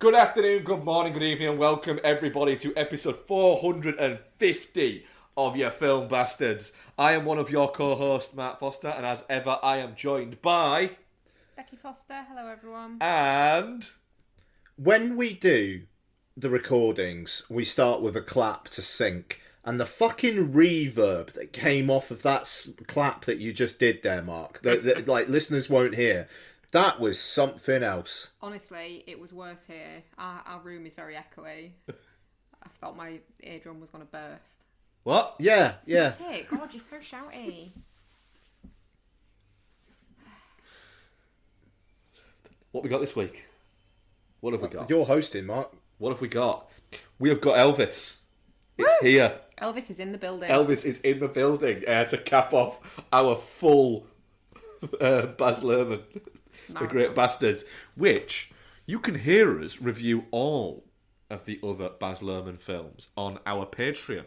Good afternoon, good morning, good evening, and welcome everybody to episode 450 of your Film Bastards. I am one of your co-hosts, Matt Foster, and as ever, I am joined by... Becky Foster. Hello, everyone. And... When we do the recordings, we start with a clap to sync, and the fucking reverb that came off of that clap that you just did there, Mark, that like listeners won't hear, that was something else. Honestly, it was worse here. Our room is very echoey. I thought my eardrum was going to burst. What? Yeah. Hey, God, you're so shouty. What we got this week? What have we got? You're hosting, Mark. What have we got? We have got Elvis. It's here. Elvis is in the building. Elvis is in the building to cap off our full Baz Luhrmann, The Great Bastards, which you can hear us review all of the other Baz Luhrmann films on our Patreon,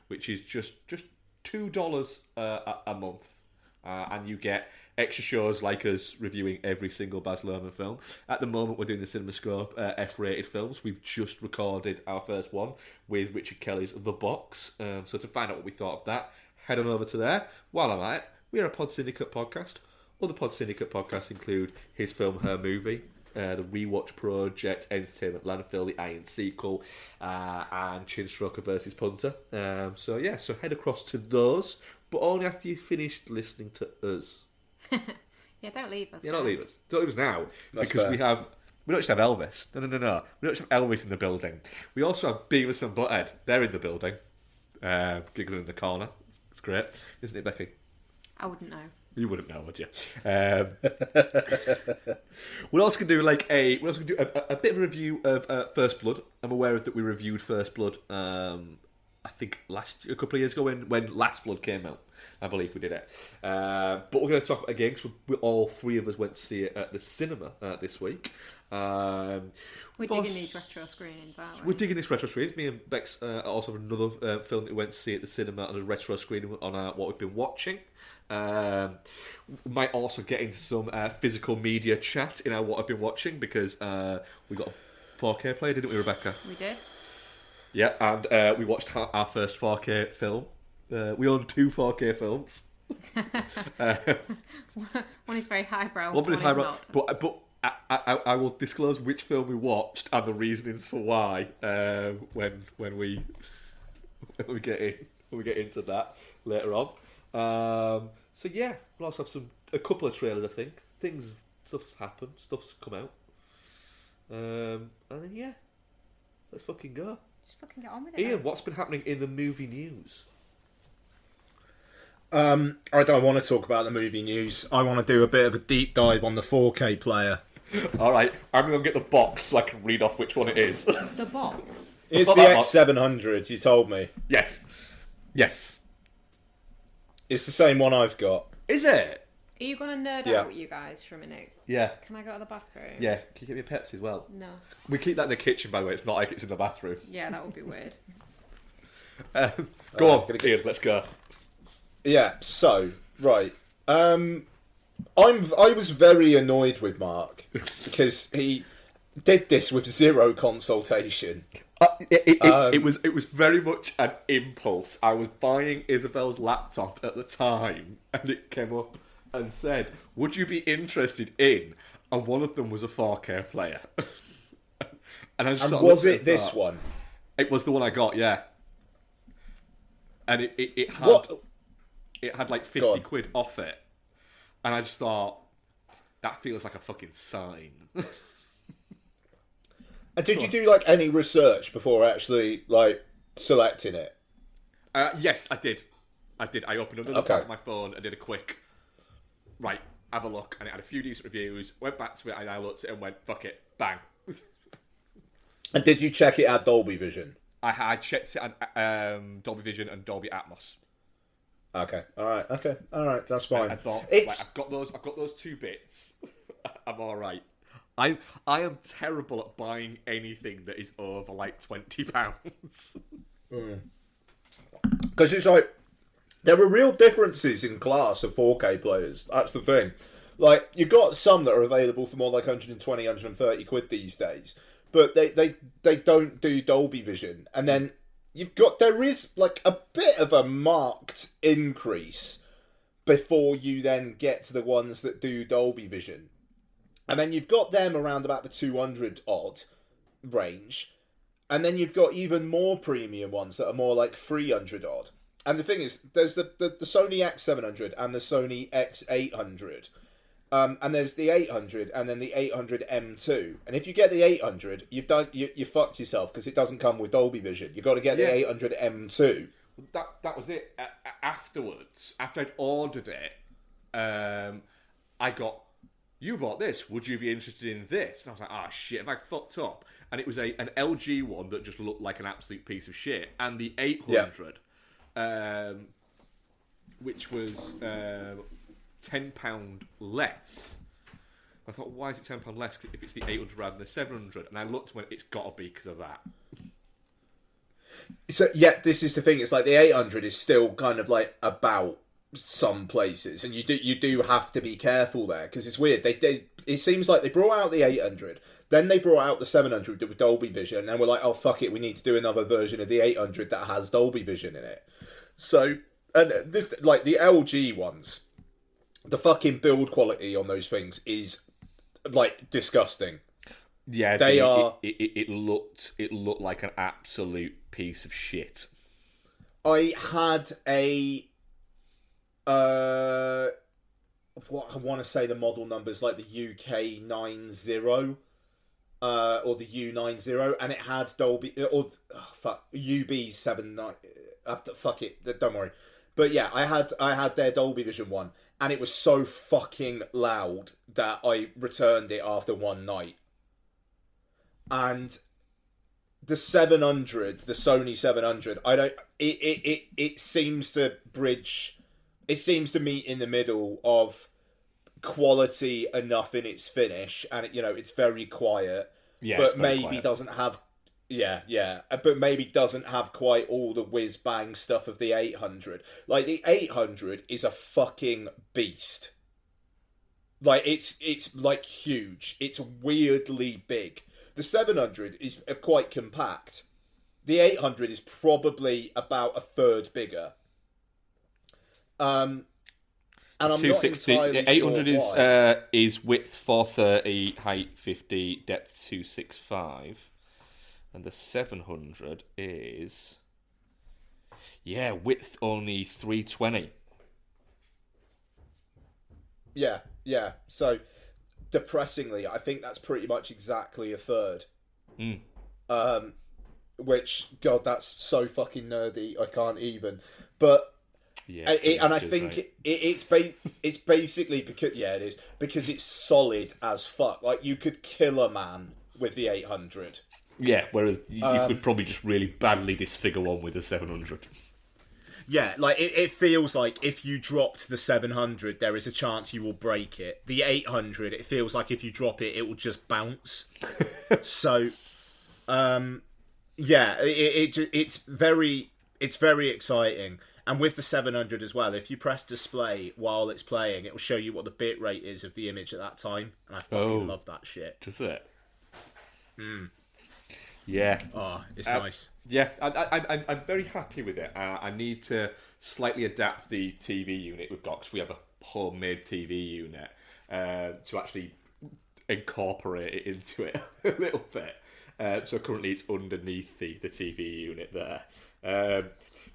which is just $2 a month. And you get extra shows like us reviewing every single Baz Luhrmann film. At the moment, we're doing the CinemaScope F-rated films. We've just recorded our first one with Richard Kelly's The Box. So to find out what we thought of that, head on over to there. While I'm at it, we're a Pod Syndicate podcast. Other Pod Syndicate podcasts include His Film, Her Movie, the Rewatch Project, Entertainment Landfill, the Iron Sequel, and Chinstroker versus Punter. So head across to those, but only after you've finished listening to us. Yeah, don't leave us. Yeah, don't leave us. Don't leave us now. That's because fair. we don't just have Elvis. No. We don't just have Elvis in the building. We also have Beavis and Butthead. They're in the building. Giggling in the corner. It's great. Isn't it, Becky? I wouldn't know. You wouldn't know, would you? We're also going to do a bit of a review of First Blood. I'm aware that we reviewed First Blood. I think a couple of years ago when Last Blood came out. I believe we did it. But we're going to talk about it again because all three of us went to see it at the cinema this week. We're digging these retro screenings, aren't we? We're digging these retro screenings. Me and Bex also have another film that we went to see at the cinema on a retro screening on what we've been watching. We might also get into some physical media chat in our what I've been watching because we got a 4K player, didn't we, Rebecca? We did. Yeah, and we watched our first 4K film. We own 2 4K films. One is very highbrow. One is highbrow, not. but I will disclose which film we watched and the reasonings for why when we get into that later on. So yeah, we'll also have a couple of trailers. I think stuff's happened, stuff's come out, and then yeah, let's fucking go. Just fucking get on with it. Ian, then. what's been happening in the movie news? I don't want to talk about the movie news. I want to do a bit of a deep dive on the 4K player. Alright, I'm going to get the box so I can read off which one it is. The box. It's Not the that box. X700, you told me. Yes. It's the same one I've got. Is it? Are you going to nerd Yeah. out, you guys, for a minute? Yeah. Can I go to the bathroom? Yeah. Can you get me a Pepsi as well? No. We keep that in the kitchen, by the way. It's not like it's in the bathroom. Yeah, that would be weird. Go on, Ian, let's go. Yeah, so, right. I was very annoyed with Mark because he did this with zero consultation. It was very much an impulse. I was buying Isabel's laptop at the time, and it came up and said, "Would you be interested in?" And one of them was a 4K player. And I just And sort of was looked it at this that. one? It was the one I got, yeah. And it had What? it had like Go on. 50 quid off it, and I just thought that feels like a fucking sign. And did you do like any research before actually like selecting it? Yes, I did. I opened another tab on my phone and did a quick right, have a look, and it had a few decent reviews. Went back to it and I looked at it and went, fuck it, bang. And did you check it at Dolby Vision? I checked it at Dolby Vision and Dolby Atmos. Okay, all right, that's fine. I thought, it's I've got those 2 bits. I'm all right. I am terrible at buying anything that is over like £20. because it's like there are real differences in class of 4K players. That's the thing. Like, you've got some that are available for more like 120, 130 quid these days, but they don't do Dolby Vision. And then there is like a bit of a marked increase before you then get to the ones that do Dolby Vision. And then you've got them around about the 200 odd range. And then you've got even more premium ones that are more like 300 odd. And the thing is, there's the Sony X700 and the Sony X800. And there's the 800 and then the 800 M2. And if you get the 800, you fucked yourself because it doesn't come with Dolby Vision. You've got to get the 800 M2. That was it. Afterwards, after I'd ordered it, I got, you bought this, would you be interested in this? And I was like, ah, shit, have I fucked up? And it was an LG one that just looked like an absolute piece of shit. And the 800, which was £10 less. I thought, why is it £10 less if it's the 800 rather than the 700? And I looked and went, it's got to be because of that. So, yeah, this is the thing. It's like the 800 is still kind of like about some places, and you do have to be careful there because it's weird. It seems like they brought out the 800, then they brought out the 700 with Dolby Vision, and we're like, oh fuck it, we need to do another version of the 800 that has Dolby Vision in it. So, and this, like the LG ones, the fucking build quality on those things is like disgusting. Yeah, they are. It looked like an absolute piece of shit. I had a what I want to say the model numbers like the UK 90 or the U90, and it had Dolby or UB 79. Fuck it, don't worry. But yeah, I had their Dolby Vision one, and it was so fucking loud that I returned it after one night. And the 700, the Sony 700, it seems to bridge, it seems to meet in the middle of quality enough in its finish, and it's very quiet, but maybe doesn't have, but maybe doesn't have quite all the whiz bang stuff of the 800. Like the 800 is a fucking beast. Like it's like huge. It's weirdly big. The 700 is quite compact. The 800 is probably about a third bigger. And I'm 260. not entirely 800 sure is width 430, height 50, depth 265, and the 700 is width only 320. Yeah. So, depressingly, I think that's pretty much exactly a third. Which, God, that's so fucking nerdy. I can't even. But I think it's basically because it is because it's solid as fuck. Like you could kill a man with the 800. Yeah, whereas you could probably just really badly disfigure one with a 700. Yeah, like it feels like if you dropped the 700, there is a chance you will break it. The 800, it feels like if you drop it, it will just bounce. So, it's very exciting. And with the 700 as well, if you press display while it's playing, it will show you what the bit rate is of the image at that time. And I fucking love that shit. Does it? Yeah. Oh, it's nice. Yeah, I'm very happy with it. I need to slightly adapt the TV unit we've got, because we have a homemade TV unit, to actually incorporate it into it a little bit. So currently it's underneath the TV unit there.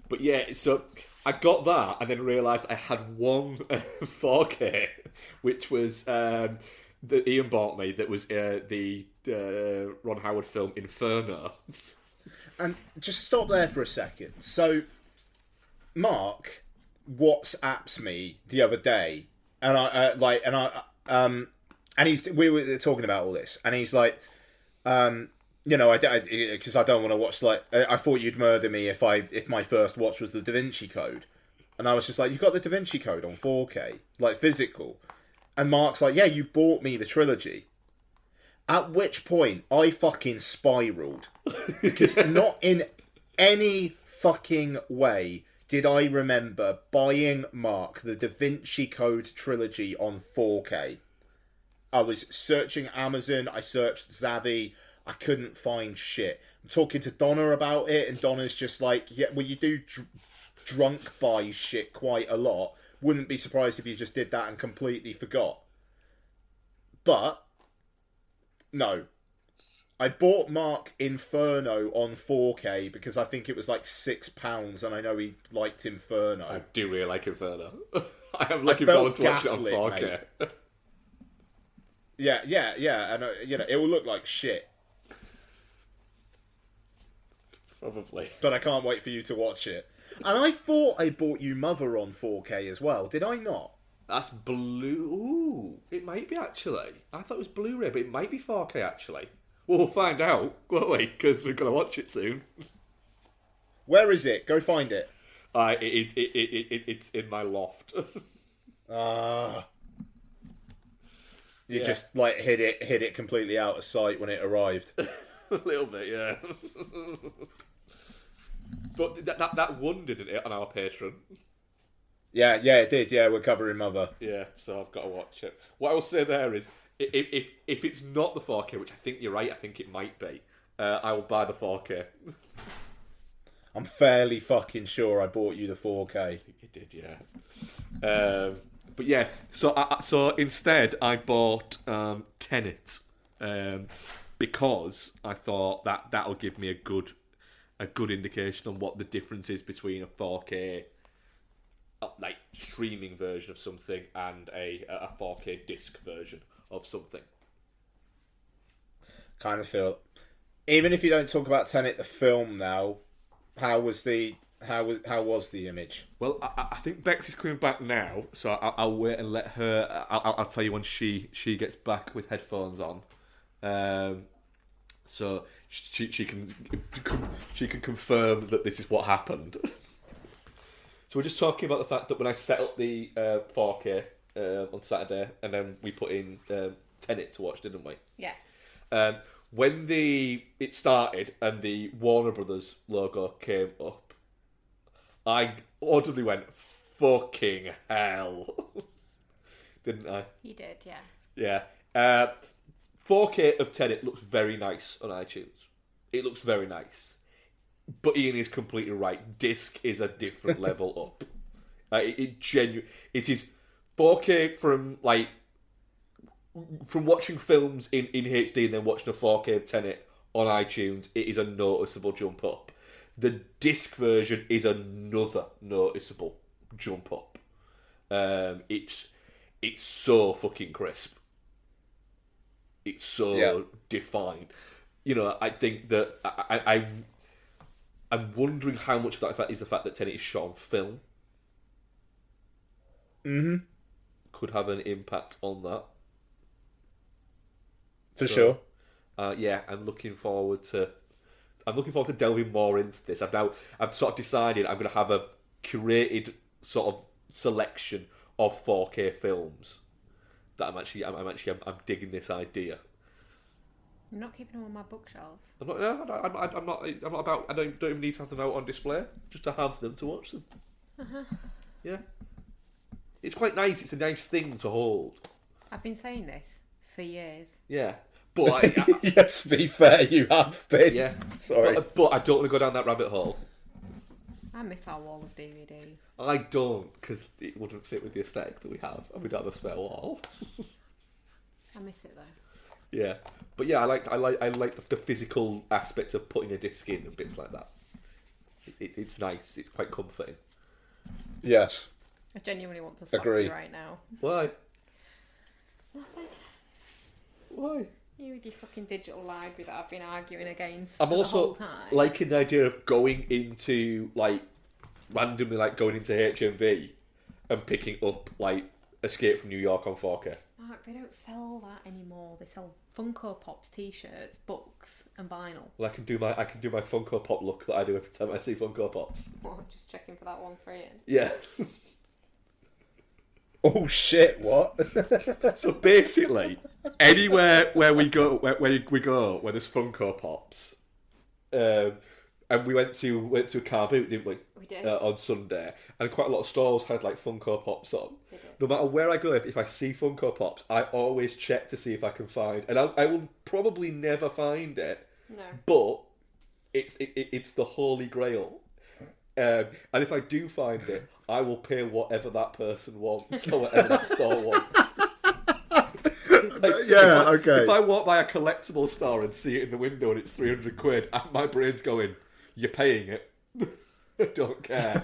But yeah, so I got that and then realised I had one 4K, which was that Ian bought me, that was the Ron Howard film Inferno. And just stop there for a second. So, Mark WhatsApps me the other day, and we were talking about all this, and he's like, because I don't want to watch, like, I thought you'd murder me if my first watch was the Da Vinci Code, and I was just like, you got the Da Vinci Code on 4K, like physical, and Mark's like, yeah, you bought me the trilogy. At which point, I fucking spiraled. Because not in any fucking way did I remember buying Mark the Da Vinci Code trilogy on 4K. I was searching Amazon, I searched Zavvi, I couldn't find shit. I'm talking to Donna about it, and Donna's just like, yeah, well, you do drunk buy shit quite a lot. Wouldn't be surprised if you just did that and completely forgot. But, no. I bought Mark Inferno on 4K because I think it was like £6, and I know he liked Inferno. I do really like Inferno. I am looking forward to watching it on 4K. Yeah, and it will look like shit. Probably. But I can't wait for you to watch it. And I thought I bought you Mother on 4K as well. Did I not? That's blue. Ooh, it might be actually. I thought it was Blu-ray, but it might be 4K actually. Well, we'll find out, won't we? Because we're going to watch it soon. Where is it? Go find it. It's in my loft. You just like hid it completely out of sight when it arrived. A little bit, yeah. But that won, didn't it, on our Patreon? Yeah, it did. Yeah, we're covering Mother. Yeah, so I've got to watch it. What I will say there is, if it's not the 4K, which I think you're right, I think it might be, I will buy the 4K. I'm fairly fucking sure I bought you the 4K. You did, yeah. But yeah, so instead I bought Tenet because I thought that'll give me a good indication on what the difference is between a 4K like streaming version of something and a 4K disc version of something. Kind of feel, even if you don't talk about Tenet the film now, how was the image? Well, I think Bex is coming back now, so I'll wait and let her. I'll tell you when she gets back with headphones on, so she can confirm that this is what happened. So we're just talking about the fact that when I set up the 4K on Saturday, and then we put in Tenet to watch, didn't we? Yes. When it started and the Warner Brothers logo came up, I audibly went, fucking hell. Didn't I? You did, Yeah. yeah. 4K of Tenet looks very nice on iTunes. It looks very nice. But Ian is completely right. Disc is a different level up. It is 4K from watching films in HD and then watching a 4K of Tenet on iTunes. It is a noticeable jump up. The disc version is another noticeable jump up. It's so fucking crisp. It's so defined. You know, I think that I'm wondering how much of that is the fact that Tenet is shot on film. Mm-hmm. Could have an impact on that. For sure. Yeah, I'm looking forward to delving more into this. I've sort of decided I'm going to have a curated sort of selection of 4K films that I'm digging this idea. You're not keeping them on my bookshelves. I'm not about. I don't even need to have them out on display. Just to have them to watch them. Yeah, it's quite nice. It's a nice thing to hold. I've been saying this for years. Yeah, but yes, to be fair, you have been. Yeah, sorry, but I don't want to go down that rabbit hole. I miss our wall of DVDs. I don't, because it wouldn't fit with the aesthetic that we have, and we don't have a spare wall. I miss it though. Yeah, but yeah, I like the physical aspect of putting a disc in and bits like that. It's nice. It's quite comforting. Yes. I genuinely want to slap you right now. Why? Nothing. Why? You with your fucking digital library that I've been arguing against. I'm for also the whole time. liking the idea of going into randomly going into HMV and picking up Escape from New York on 4K. Mark, they don't sell that anymore. They sell Funko Pops, T-shirts, books, and vinyl. Well, I can do my Funko Pop look that I do every time I see Funko Pops. Well, just checking for that one for Ian. Yeah. Oh shit! What? So basically, anywhere where we go, where there's Funko Pops, and we went to a car boot, didn't we? We did. On Sunday, and quite a lot of stalls had like Funko Pops on. They did. No matter where I go, if I see Funko Pops, I always check to see if I can find, and I will probably never find it. No. But it's the holy grail. And if I do find it, I will pay whatever that person wants or whatever that store wants. Okay. If I walk by a collectible store and see it in the window and it's £300, my brain's going, "You're paying it." I don't care.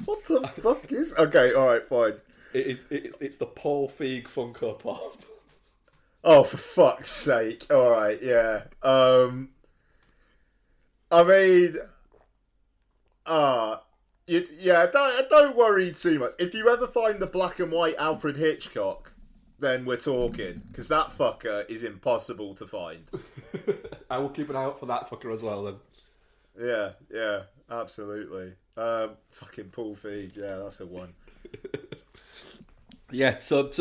What the fuck is? Okay, all right, fine. It's the Paul Feig Funko Pop. Oh, for fuck's sake! All right, yeah. I mean, don't worry too much. If you ever find the black and white Alfred Hitchcock, then we're talking, because that fucker is impossible to find. I will keep an eye out for that fucker as well, then. Yeah, absolutely. Fucking Paul Feig, yeah, that's a one. Yeah, so I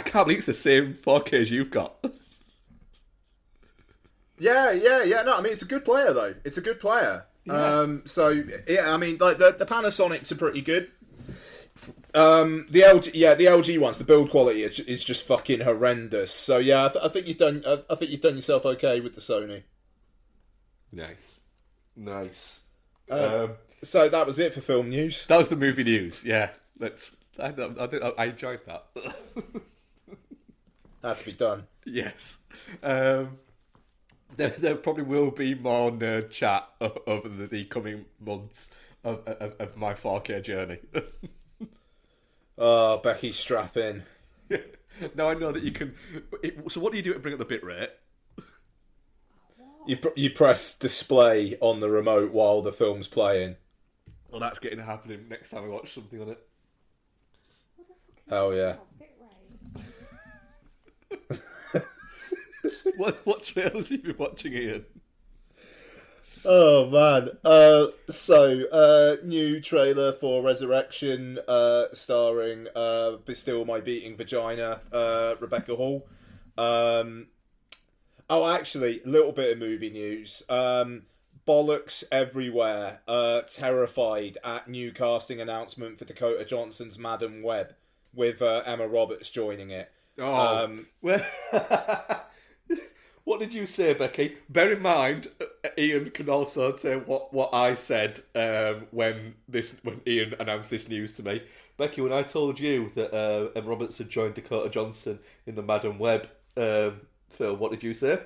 can't believe it's the same 4K as you've got. Yeah. No, I mean, it's a good player though. It's a good player. Yeah. So yeah, I mean, like the Panasonics are pretty good. The LG ones, the build quality is just fucking horrendous. So yeah, I think you've done yourself okay with the Sony. Nice. So that was it for film news. That was the movie news. Yeah, I enjoyed that. Had to be done. Yes. There probably will be more nerd chat over the coming months of my 4K journey. Oh, Becky, strap in. Now I know that you can. So what do you do to bring up the bit rate? You press display on the remote while the film's playing. Well, that's getting happening next time I watch something on it. Hell yeah. What trailers have you been watching, Ian? Oh man. New trailer for Resurrection, starring Still My Beating Vagina, Rebecca Hall. Actually, a little bit of movie news. Bollocks everywhere. Terrified at new casting announcement for Dakota Johnson's Madam Web, with Emma Roberts joining it. What did you say, Becky? Bear in mind, Ian can also say what I said when Ian announced this news to me. Becky, when I told you that Emma Roberts had joined Dakota Johnson in the Madam Web film, what did you say?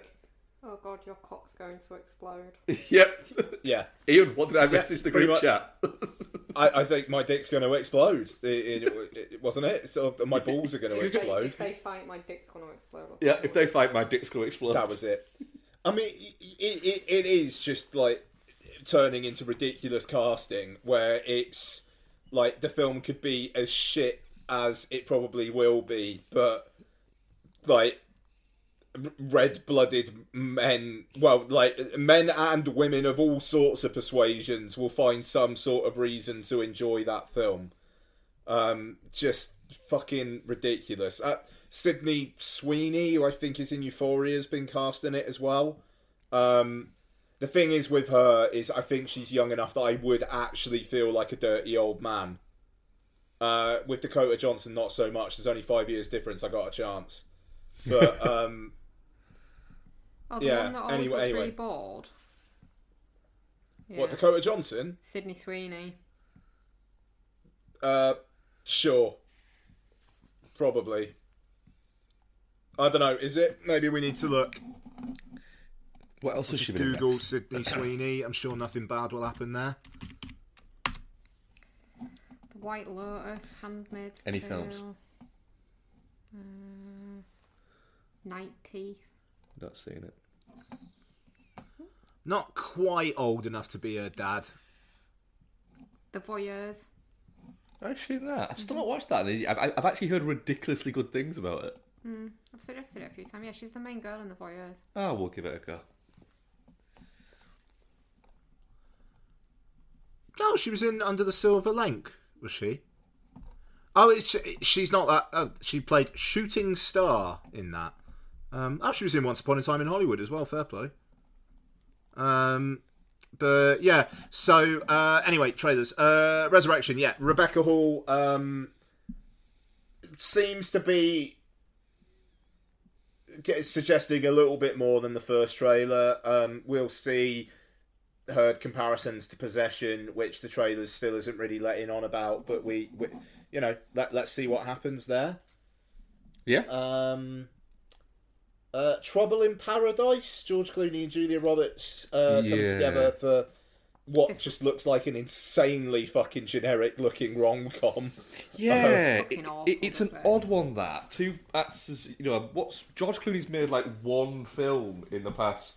Oh god, your cock's going to explode. Yep. Yeah. Ian, what did I message the group chat? I think my dick's going to explode. It wasn't it? So my balls are going to explode. If they fight, my dick's going to explode. Yeah, if they fight, my dick's going to explode. That was it. I mean, it is just like turning into ridiculous casting where it's like the film could be as shit as it probably will be, but like red-blooded men, men and women of all sorts of persuasions will find some sort of reason to enjoy that film. Just fucking ridiculous. Sydney Sweeney, who I think is in Euphoria, has been cast in it as well. The thing is with her is I think she's young enough that I would actually feel like a dirty old man. With Dakota Johnson, not so much. There's only 5 years difference. I got a chance. But one that always looks really bored. Yeah. What, Dakota Johnson? Sydney Sweeney. Sure. Probably. I don't know, is it? Maybe we need to look. What else has she been Google in? Sydney Sweeney. I'm sure nothing bad will happen there. The White Lotus, Handmaid's Any Tale. films? Night Teeth. Not seen it. Not quite old enough to be her dad. The Voyeurs. I've seen that. I've still not watched that. I've actually heard ridiculously good things about it. I've suggested it a few times. Yeah, she's the main girl in The Voyeurs. Oh, we'll give it a go. No, she was in Under the Silver Lake, was she? Oh, she's not that. She played Shooting Star in that. She was in Once Upon a Time in Hollywood as well. Fair play. But yeah, so anyway, trailers. Resurrection, yeah. Rebecca Hall seems to be suggesting a little bit more than the first trailer. We'll see. Heard comparisons to Possession, which the trailers still isn't really letting on about, but we you know, let's see what happens there. Yeah. Trouble in Paradise. George Clooney and Julia Roberts coming together for what just looks like an insanely fucking generic looking rom-com. Yeah, Awful, it's an odd one. That two actors, you know, what's George Clooney's made like one film in the past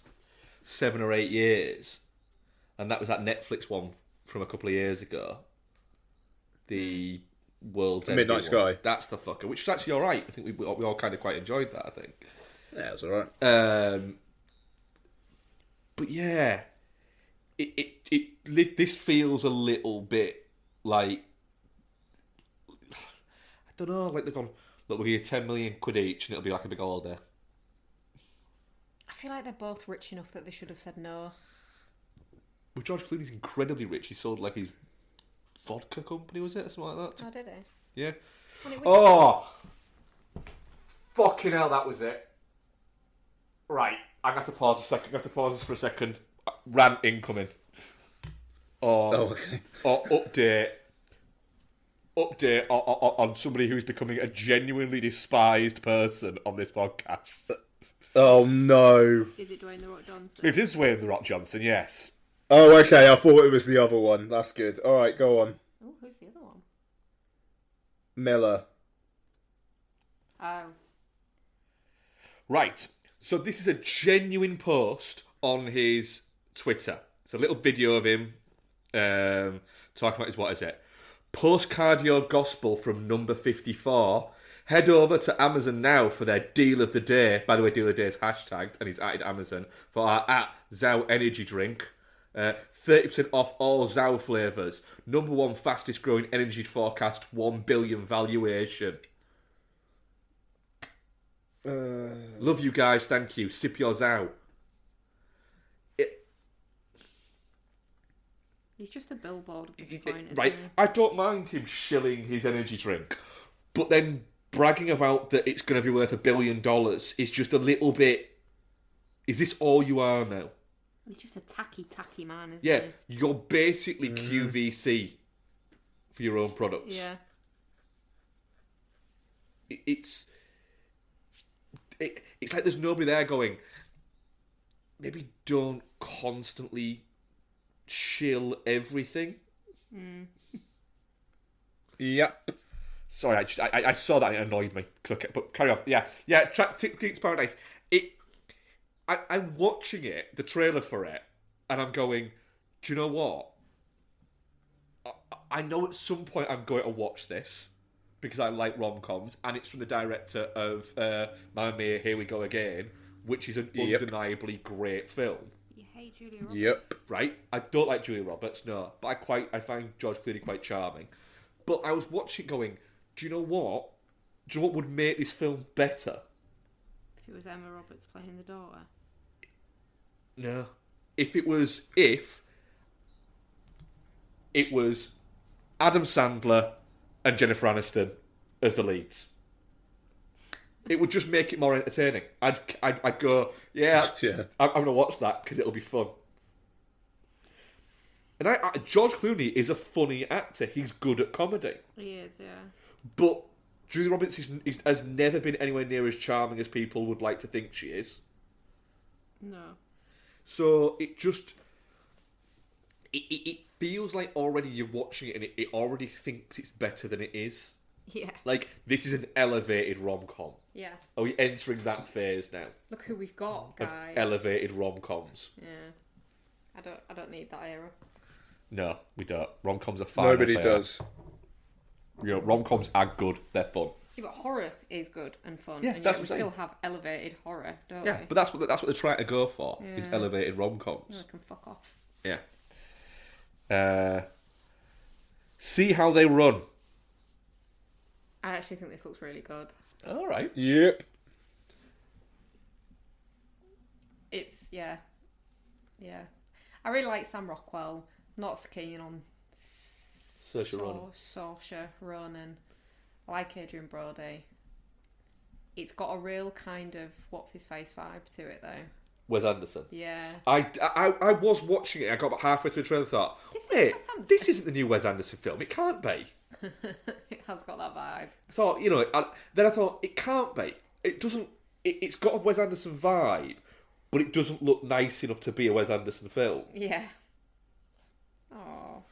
7 or 8 years, and that was that Netflix one from a couple of years ago. The World's Midnight End Sky. One. That's the fucker, which is actually all right. I think we all kind of quite enjoyed that. I think. Yeah, it's all right. But yeah, this feels a little bit like, I don't know, like they've gone, look, we'll give you 10 million quid each and it'll be like a big holiday. I feel like they're both rich enough that they should have said no. Well, George Clooney's incredibly rich. He sold like his vodka company, was it, or something like that? Oh, did he? Yeah. Well, it was... Oh, fucking hell, that was it. Right, I'm gonna have to pause a second. I'm gonna have to pause this for a second. Rant incoming. Okay. Or update on somebody who's becoming a genuinely despised person on this podcast. Oh no. Is it Dwayne The Rock Johnson? It is Dwayne The Rock Johnson, yes. Oh, okay. I thought it was the other one. That's good. All right, go on. Oh, who's the other one? Miller. Oh. Right, so this is a genuine post on his Twitter. It's a little video of him talking about his, what is it? Postcardio Gospel from number 54. Head over to Amazon now for their deal of the day. By the way, deal of the day is hashtagged and he's added Amazon for our Zao energy drink. 30% off all Zao flavours. Number 1 fastest growing energy forecast, 1 billion valuation. Love you guys, thank you. Sip yours out. He's just a billboard at this point, Right, isn't he? I don't mind him shilling his energy drink, but then bragging about that it's going to be worth $1 billion is just a little bit. Is this all you are now? He's just a tacky man, isn't Yeah, he? you're basically QVC for your own products. Yeah. It's like there's nobody there going, maybe don't constantly shill everything. Yep. Sorry, I saw that and it annoyed me. Okay, but carry on. Yeah. Tickets Paradise. I'm watching it, the trailer for it, and I'm going, do you know what? I know at some point I'm going to watch this because I like rom-coms, and it's from the director of Mamma Mia, Here We Go Again, which is an undeniably great film. You hate Julia Roberts? Yep. Right? I don't like Julia Roberts, no, but I find George Clooney quite charming. But I was watching going, do you know what? Do you know what would make this film better? If it was Emma Roberts playing the daughter. No. If it was Adam Sandler and Jennifer Aniston as the leads, it would just make it more entertaining. I'd go, yeah. I'm going to watch that because it'll be fun. And George Clooney is a funny actor. He's good at comedy. He is, yeah. But Julia Roberts has never been anywhere near as charming as people would like to think she is. No. So it just... It feels like already you're watching it and it already thinks it's better than it is. Yeah. Like, this is an elevated rom-com. Yeah. Are we entering that phase now? Look who we've got, Of guys. elevated rom-coms. Yeah. I don't need that era. No, we don't. Rom-coms are fine. Nobody does. You know, rom-coms are good. They're fun. Yeah, but horror is good and fun. Yeah, and that's yet we what I'm still saying. have elevated horror, don't Yeah, we? but that's what they're trying to go for. Is Yeah. elevated rom-coms. Yeah, they can fuck off. Yeah. See how they run. I actually think this looks really good. All right. Yep. It's, yeah. Yeah. I really like Sam Rockwell. Not so keen on Saoirse Ronan. I like Adrian Brody. It's got a real kind of what's his face vibe to it though. Wes Anderson. Yeah. I was watching it. I got about halfway through the trailer and thought, wait, this isn't the new Wes Anderson film. It can't be. It has got that vibe. I thought, then I thought it can't be. It doesn't. It's got a Wes Anderson vibe, but it doesn't look nice enough to be a Wes Anderson film. Yeah. Oh.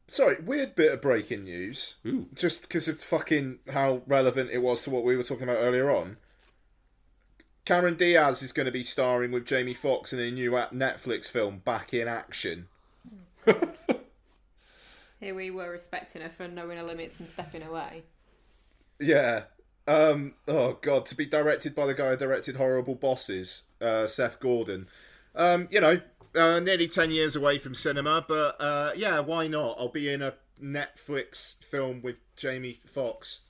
Sorry, weird bit of breaking news. Ooh. Just because of fucking how relevant it was to what we were talking about earlier on. Cameron Diaz is going to be starring with Jamie Foxx in a new Netflix film, Back in Action. Here we were respecting her for knowing her limits and stepping away. Yeah. Oh, God. To be directed by the guy who directed Horrible Bosses, Seth Gordon. Nearly 10 years away from cinema, but yeah, why not? I'll be in a Netflix film with Jamie Foxx.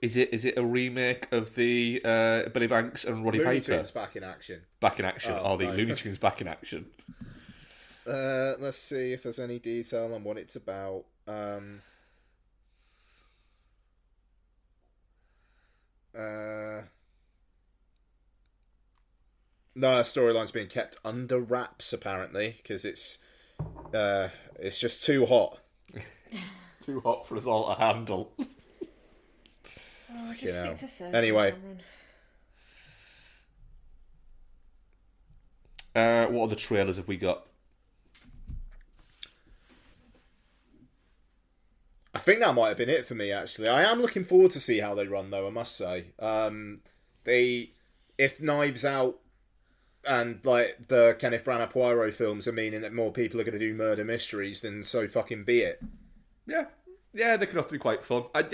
Is it a remake of the Billy Banks and Roddy Looney Piper? Tunes Back in Action. Back in Action, Oh, or the right. Looney Tunes Back in Action? Let's see if there's any detail on what it's about. No, storyline's being kept under wraps apparently because it's just too hot. Too hot for us all to handle. Oh, just stick to surfing, Anyway. Cameron. What other trailers have we got? I think that might have been it for me, actually. I am looking forward to see how they run, though, I must say. If Knives Out and like the Kenneth Branagh Poirot films are meaning that more people are going to do murder mysteries, then so fucking be it. Yeah, they can often be quite fun. I'm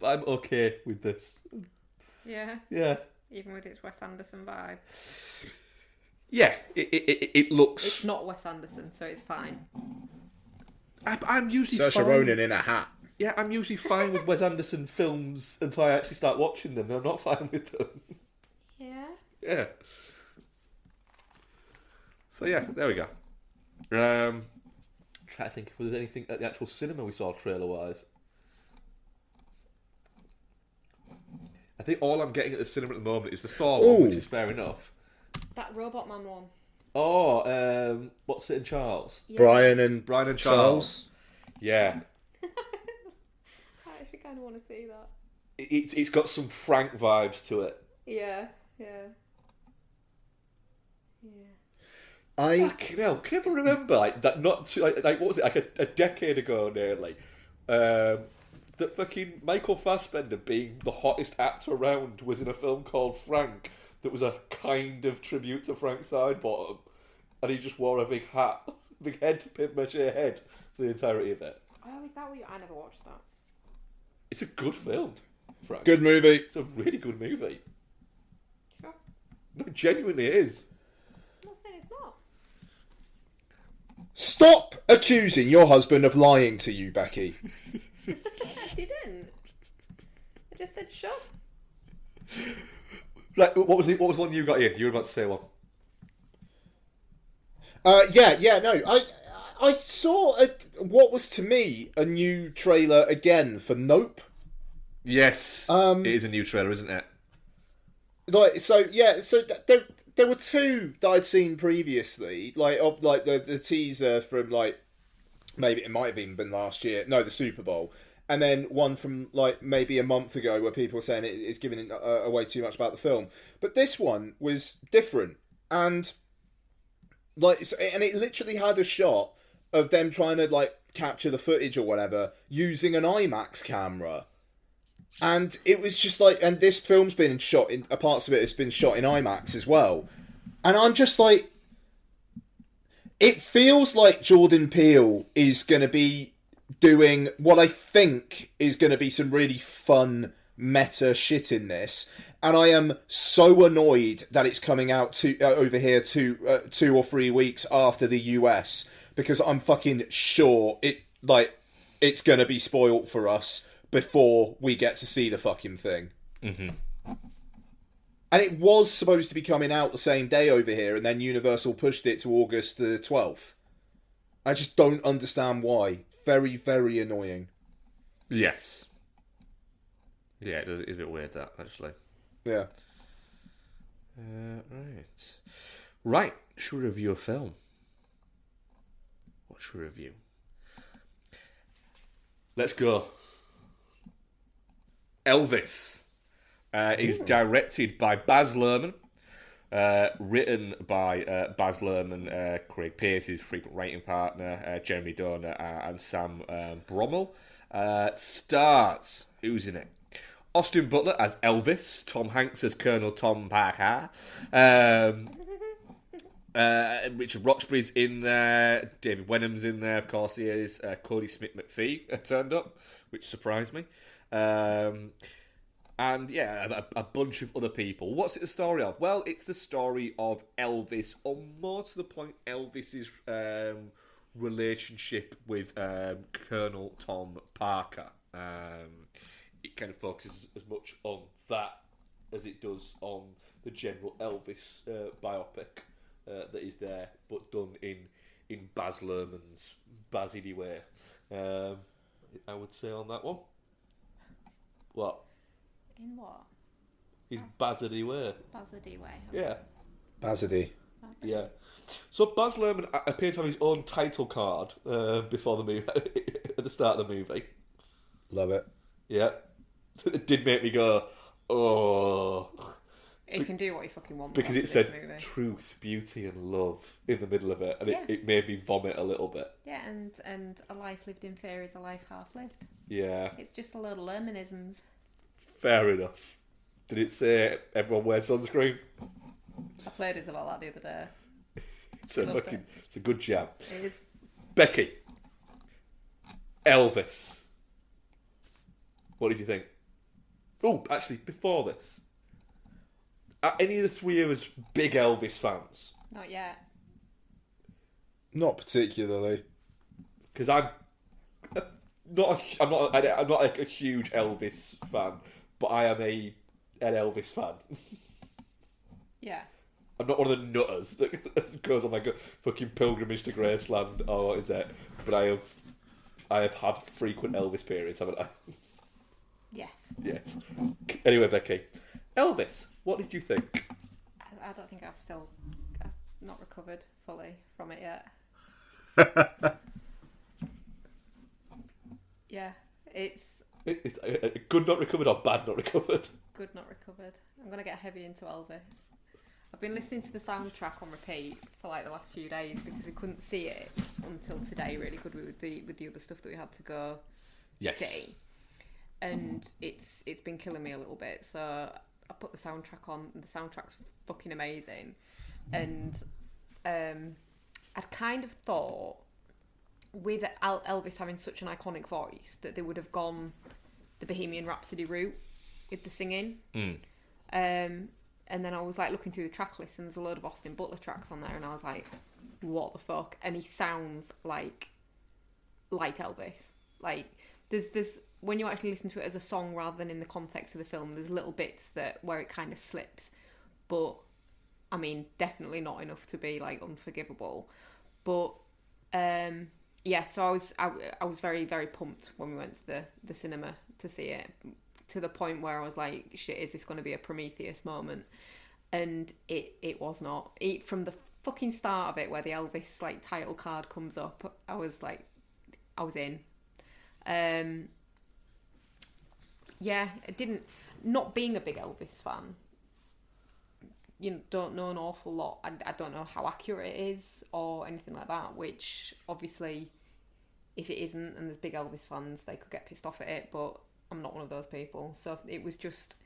okay with this. Yeah. Yeah. Even with its Wes Anderson vibe. Yeah, it looks. It's not Wes Anderson, so it's fine. I'm usually Saoirse fine. Ronan in a hat. Yeah, I'm usually fine with Wes Anderson films until I actually start watching them. I'm not fine with them. Yeah. Yeah. So yeah, there we go. Try to think if there was anything at the actual cinema we saw trailer wise. I think all I'm getting at the cinema at the moment is the Thor one, which is fair enough. That Robot Man one. Oh, what's it in Charles? Yeah. Brian and Charles. Yeah. I actually kind of want to see that. It's got some Frank vibes to it. Yeah. Fucking hell, can you ever remember like that? Not too, like what was it, like a decade ago nearly? That fucking Michael Fassbender, being the hottest actor around, was in a film called Frank that was a kind of tribute to Frank Sidebottom, and he just wore a big hat, big head, papier-mâché head for the entirety of it. Oh, is that what I never watched that. It's a good film, Frank. good movie. It's a really good movie. Sure. No, genuinely it is. I'm not saying it's not. Stop accusing your husband of lying to you, Becky. I actually didn't. I just said sure. Right, what was the one you got in? You were about to say one. I saw what was to me a new trailer again for Nope. Yes, it is a new trailer, isn't it? There were two that I'd seen previously, like the teaser from like maybe it might have even been last year, no, the Super Bowl, and then one from like maybe a month ago where people were saying it is giving away too much about the film. But this one was different, and it literally had a shot of them trying to like capture the footage or whatever using an IMAX camera. And it was just like, and this film's been shot in, parts of it has been shot in IMAX as well. And I'm just like, it feels like Jordan Peele is going to be doing what I think is going to be some really fun meta shit in this. And I am so annoyed that it's coming out over here 2 or 3 weeks after the US, because I'm fucking sure it's going to be spoilt for us before we get to see the fucking thing. Mm-hmm. And it was supposed to be coming out the same day over here, and then Universal pushed it to August the 12th. I just don't understand why. Very, very annoying. Yes. Yeah, it's a bit weird, that, actually. Yeah. Right, should we review a film? What should we review? Let's go. Elvis is directed by Baz Luhrmann, written by Baz Luhrmann, Craig Pearce, his frequent writing partner, Jeremy Donner, and Sam Brommel. Stars, who's in it? Austin Butler as Elvis, Tom Hanks as Colonel Tom Parker, Richard Roxbury's in there, David Wenham's in there, of course he is, Cody Smith-McPhee turned up, which surprised me. And yeah, a bunch of other people. What's it the story of? Well, it's the story of Elvis, or more to the point, Elvis's relationship with Colonel Tom Parker. It kind of focuses as much on that as it does on the general Elvis biopic that is there, but done in Baz Luhrmann's Bazzy way. I would say on that one. What? In what? His Bazzy way. Bazzy way. Yeah. Bazzy. Yeah. So Baz Luhrmann appeared to have his own title card before the movie, at the start of the movie. Love it. Yeah. It did make me go, oh. He can do what he fucking wants. Because it said truth, beauty, and love in the middle of it, and it made me vomit a little bit. Yeah, and a life lived in fear is a life half lived. Yeah. It's just a load of Luhrmannisms. Fair enough. Did it say everyone wears sunscreen? I played it about that the other day. It's a good jam. It is. Becky. Elvis. What did you think? Oh, actually, before this, are any of the three of us big Elvis fans? Not yet. Not particularly. Because I'm not like a huge Elvis fan, but I am an Elvis fan. Yeah. I'm not one of the nutters that goes on like a fucking pilgrimage to Graceland or what is it? But I have had frequent Elvis periods, haven't I? Yes. Yes. Anyway, Becky, Elvis, what did you think? I don't think I've not recovered fully from it yet. Yeah, it's Good not recovered or bad not recovered? good not recovered. I'm gonna get heavy into Elvis. I've been listening to the soundtrack on repeat for like the last few days because we couldn't see it until today. Really, could we with the other stuff that we had to go see? And it's been killing me a little bit. So I put the soundtrack on, and the soundtrack's fucking amazing. And I'd kind of thought, with Elvis having such an iconic voice, that they would have gone the Bohemian Rhapsody route with the singing. And then I was like looking through the track list, and there's a load of Austin Butler tracks on there, and I was like, what the fuck? And he sounds like Elvis. Like there's when you actually listen to it as a song rather than in the context of the film, there's little bits where it kind of slips, but I mean definitely not enough to be like unforgivable. But yeah, so I was very, very pumped when we went to the cinema to see it, to the point where I was like, shit, is this going to be a Prometheus moment? And it was not. From the fucking start of it, where the Elvis like title card comes up, I was in. Yeah, not being a big Elvis fan, you don't know an awful lot. I don't know how accurate it is or anything like that, which obviously if it isn't and there's big Elvis fans, they could get pissed off at it, but I'm not one of those people. So it was just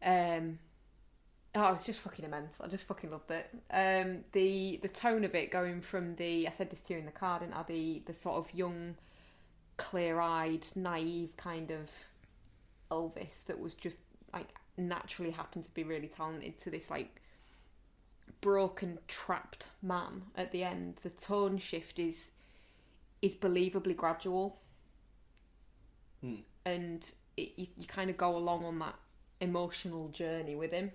it was just fucking immense. I just fucking loved it. The tone of it, going from I said this to you in the car, didn't I? The sort of young, clear-eyed, naive kind of Elvis that was just like naturally happened to be really talented, to this like broken, trapped man at the end. The tone shift is believably gradual, and you kind of go along on that emotional journey with him.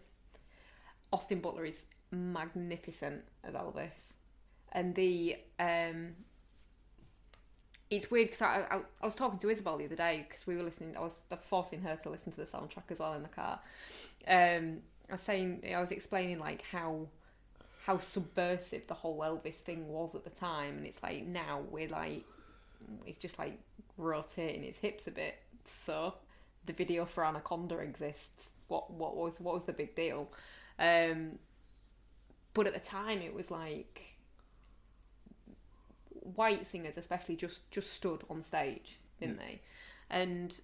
Austin Butler is magnificent as Elvis, and the it's weird because I was talking to Isabel the other day because we were listening. I was forcing her to listen to the soundtrack as well in the car. I was explaining like how subversive the whole Elvis thing was at the time, and it's like now we're like, it's just like rotating his hips a bit. So the video for Anaconda exists. What was the big deal? But at the time it was like white singers especially just stood on stage, didn't they? And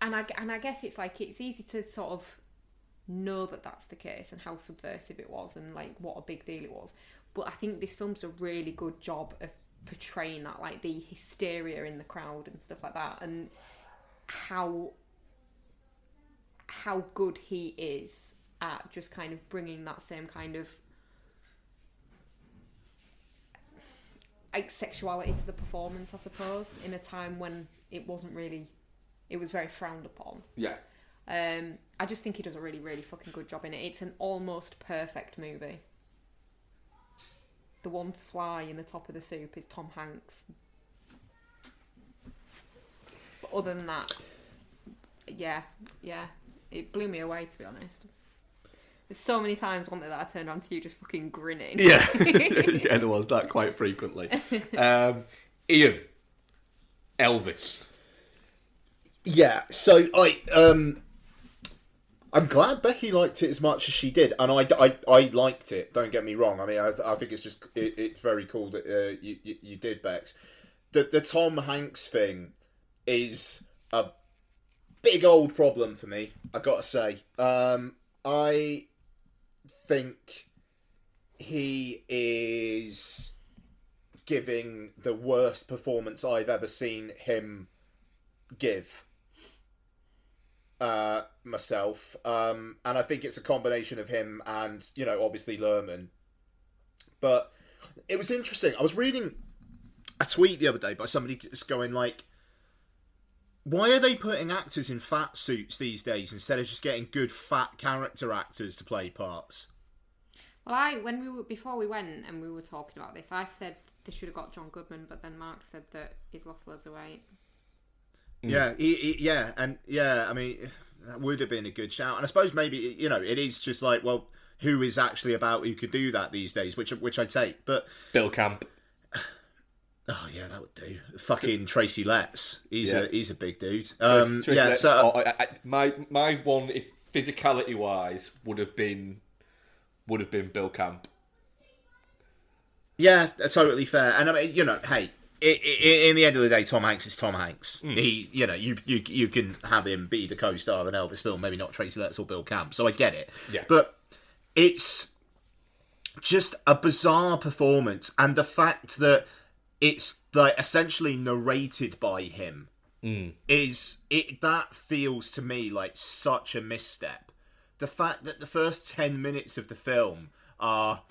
I guess it's like it's easy to sort of know that that's the case and how subversive it was and like what a big deal it was. But I think this film does a really good job of portraying that, like the hysteria in the crowd and stuff like that, and how good he is at just kind of bringing that same kind of like sexuality to the performance, I suppose, in a time when it was very frowned upon. Yeah. I just think he does a really, really fucking good job in it. It's an almost perfect movie. The one fly in the top of the soup is Tom Hanks. But other than that, yeah, it blew me away, to be honest. There's so many times, wasn't there, that I turned around to you just fucking grinning. Yeah, yeah, there was that quite frequently. Ian, Elvis. Yeah, so I'm glad Becky liked it as much as she did, and I liked it. Don't get me wrong. I mean, I think it's just it's very cool that you did, Bex. The Tom Hanks thing is a big old problem for me. I gotta say, I think he is giving the worst performance I've ever seen him give. Myself, and I think it's a combination of him and, you know, obviously Lerman. But it was interesting. I was reading a tweet the other day by somebody just going like, why are they putting actors in fat suits these days instead of just getting good fat character actors to play parts? Well, before we went and we were talking about this, I said they should have got John Goodman, but then Mark said that he's lost loads of weight. Yeah, I mean, that would have been a good shout. And I suppose maybe, you know, it is just like, well, who is actually about who could do that these days, which I take. But Bill Camp. Oh yeah, that would do. Fucking Tracy Letts. He's a big dude. Tracy yeah, Letts, so my one, if physicality wise, would have been Bill Camp. Yeah, totally fair. And I mean, you know, hey, in the end of the day, Tom Hanks is Tom Hanks. He, you know, you can have him be the co-star of an Elvis film, maybe not Tracy Letts or Bill Camp. So I get it. Yeah. But it's just a bizarre performance, and the fact that it's like essentially narrated by him that feels to me like such a misstep. The fact that the first 10 minutes of the film are,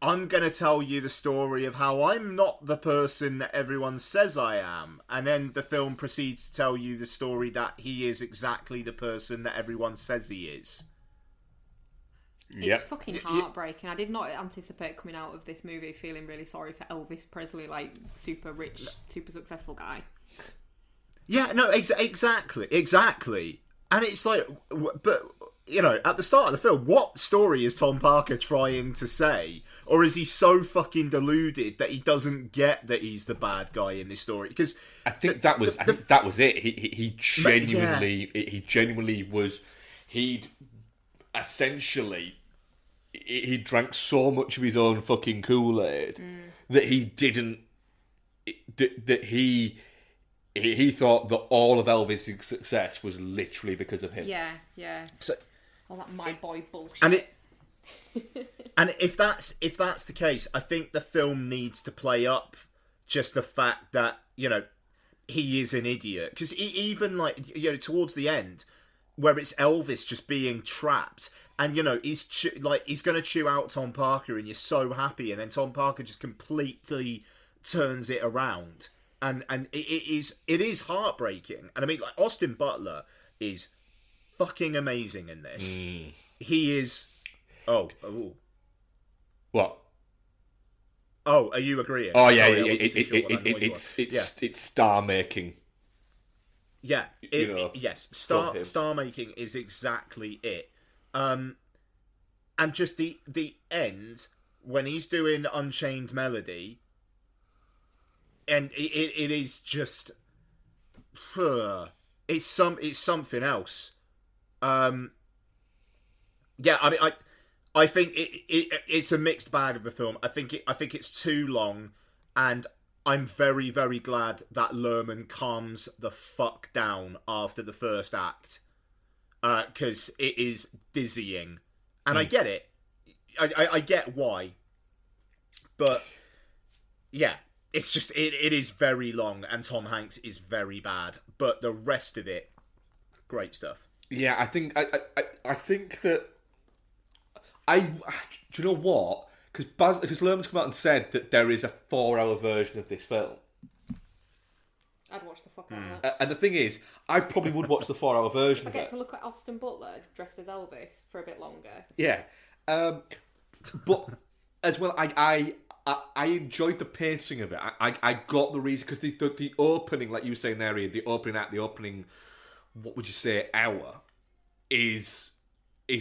I'm going to tell you the story of how I'm not the person that everyone says I am. And then the film proceeds to tell you the story that he is exactly the person that everyone says he is. It's fucking heartbreaking. I did not anticipate coming out of this movie feeling really sorry for Elvis Presley, like super rich, super successful guy. Yeah, no, exactly. And it's like, but, you know, at the start of the film, what story is Tom Parker trying to say? Or is he so fucking deluded that he doesn't get that he's the bad guy in this story? Because I think that was it. He genuinely was. He'd essentially he drank so much of his own fucking Kool-Aid that he didn't. That he thought that all of Elvis' success was literally because of him. Yeah. So, all that my boy bullshit. And if that's the case, I think the film needs to play up just the fact that, you know, he is an idiot. Because even, like, you know, towards the end, where it's Elvis just being trapped, and, you know, he's going to chew out Tom Parker, and you're so happy, and then Tom Parker just completely turns it around, and it is heartbreaking. And I mean, like, Austin Butler is fucking amazing in this. He is. Oh. What? Oh, are you agreeing? Oh yeah, Sorry, I wasn't too sure what that noise was. it's star making. Yeah, yes. Star making is exactly it. And just the end when he's doing Unchained Melody, and it is just, it's something else. Yeah, I mean, I think it's a mixed bag of the film. I think it's too long, and I'm very, very glad that Lerman calms the fuck down after the first act, because it is dizzying, and I get it. I get why, but yeah, it's just it is very long, and Tom Hanks is very bad, but the rest of it, great stuff. Yeah, I think that do you know what? Because Lerman's come out and said that there is a 4-hour version of this film. I'd watch the fuck out of that. And the thing is, I probably would watch the 4-hour version I of it. get to look at Austin Butler dressed as Elvis for a bit longer. Yeah. But as well, I enjoyed the pacing of it. I got the reason, because the opening, like you were saying there, Ian, the opening, what would you say, hour, is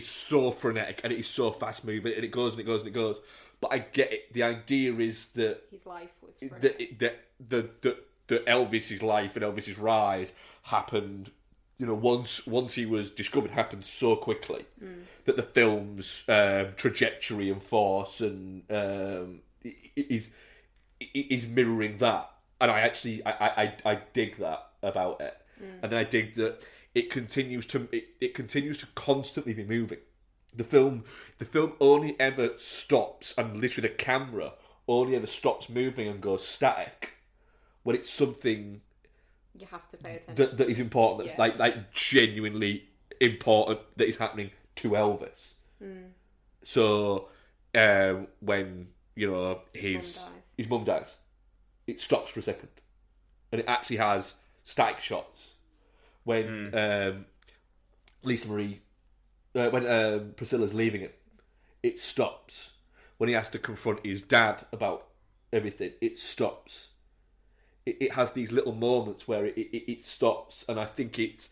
so frenetic, and it is so fast moving, and it goes and it goes and it goes. But I get it. The idea is that his life was frenetic. The Elvis's life and Elvis's rise happened, once he was discovered, happened so quickly that the film's trajectory and force and is mirroring that. And I dig that about it, and then I dig that it continues to constantly be moving. The film only ever stops, and literally the camera only ever stops moving and goes static when it's something you have to pay attention that is important. That's like genuinely important that is happening to Elvis. So when his mum dies, it stops for a second, and it actually has static shots. When Lisa Marie, when Priscilla's leaving it, it stops. When he has to confront his dad about everything, it stops. It has these little moments where it stops, and I think it's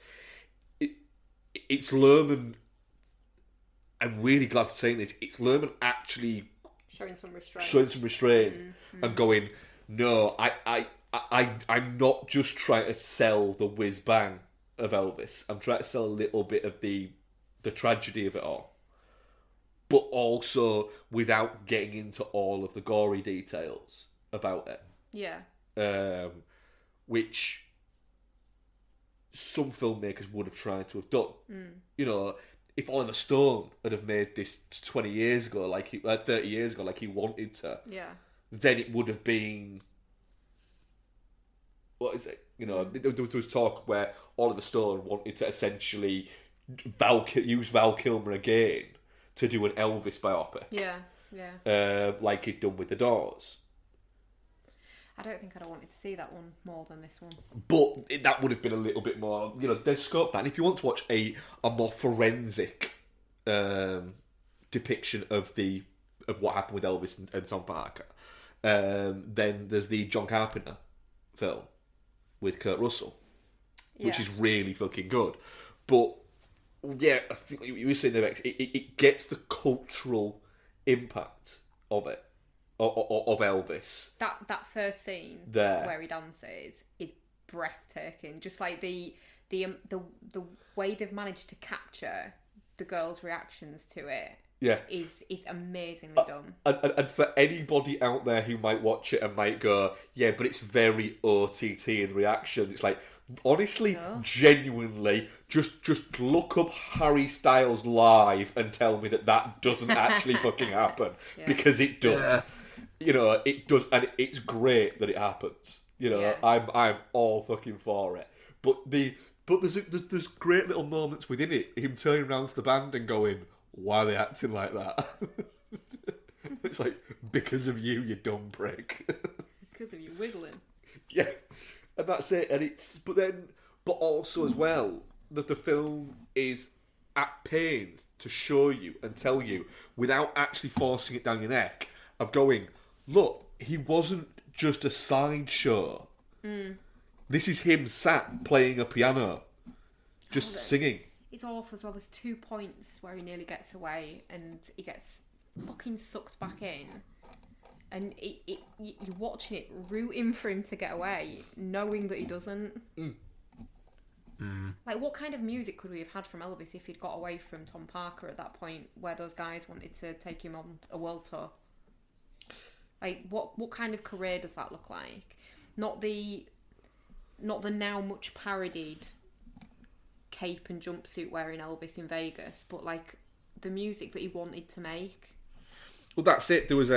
Lerman. I'm really glad for saying this. It's Lerman actually showing some restraint, and going, no, I'm not just trying to sell the whiz bang of Elvis. I'm trying to sell a little bit of the tragedy of it all, but also without getting into all of the gory details about it. Yeah. Which some filmmakers would have tried to have done. If Oliver Stone had have made this 20 years ago, 30 years ago, like he wanted to, then it would have been, what is it? There was talk where Oliver Stone wanted to essentially use Val Kilmer again to do an Elvis biopic. Yeah. Like he'd done with The Doors. I don't think I'd have wanted to see that one more than this one. But that would have been a little bit more, there's scope for that. And if you want to watch a more forensic depiction of what happened with Elvis and Tom Parker, then there's the John Carpenter film with Kurt Russell, which is really fucking good. But yeah, I think you were saying there, it gets the cultural impact of it. Of Elvis. That first scene there where he dances is breathtaking. Just like the way they've managed to capture the girls' reactions to it. Yeah, is amazingly done. And for anybody out there who might watch it and might go, yeah, but it's very OTT in reaction. It's like, honestly, genuinely, just look up Harry Styles live and tell me that doesn't actually fucking happen, because it does. Yeah. It does, and it's great that it happens. I'm all fucking for it. But there's great little moments within it. Him turning around to the band and going, "Why are they acting like that?" It's like, because of you, you dumb prick. Because of you wiggling. Yeah, and that's it. And but also as well that the film is at pains to show you and tell you without actually forcing it down your neck of going, look, he wasn't just a sideshow. This is him sat playing a piano, just singing. It's awful as well. There's 2 points where he nearly gets away and he gets fucking sucked back in. And you're watching it, rooting for him to get away, knowing that he doesn't. Like, what kind of music could we have had from Elvis if he'd got away from Tom Parker at that point, where those guys wanted to take him on a world tour? Like, what kind of career does that look like? Not the now much parodied cape and jumpsuit wearing Elvis in Vegas, but like the music that he wanted to make. Well, that's it. There was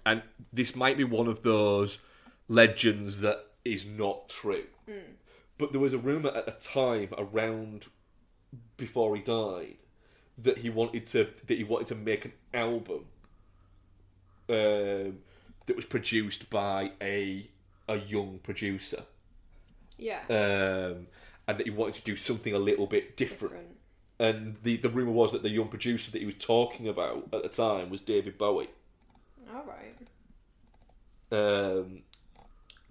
and this might be one of those legends that is not true. But there was a rumor at the time around before he died that he wanted to make an album that was produced by a young producer. Yeah. And that he wanted to do something a little bit different. And the rumour was that the young producer that he was talking about at the time was David Bowie. All right.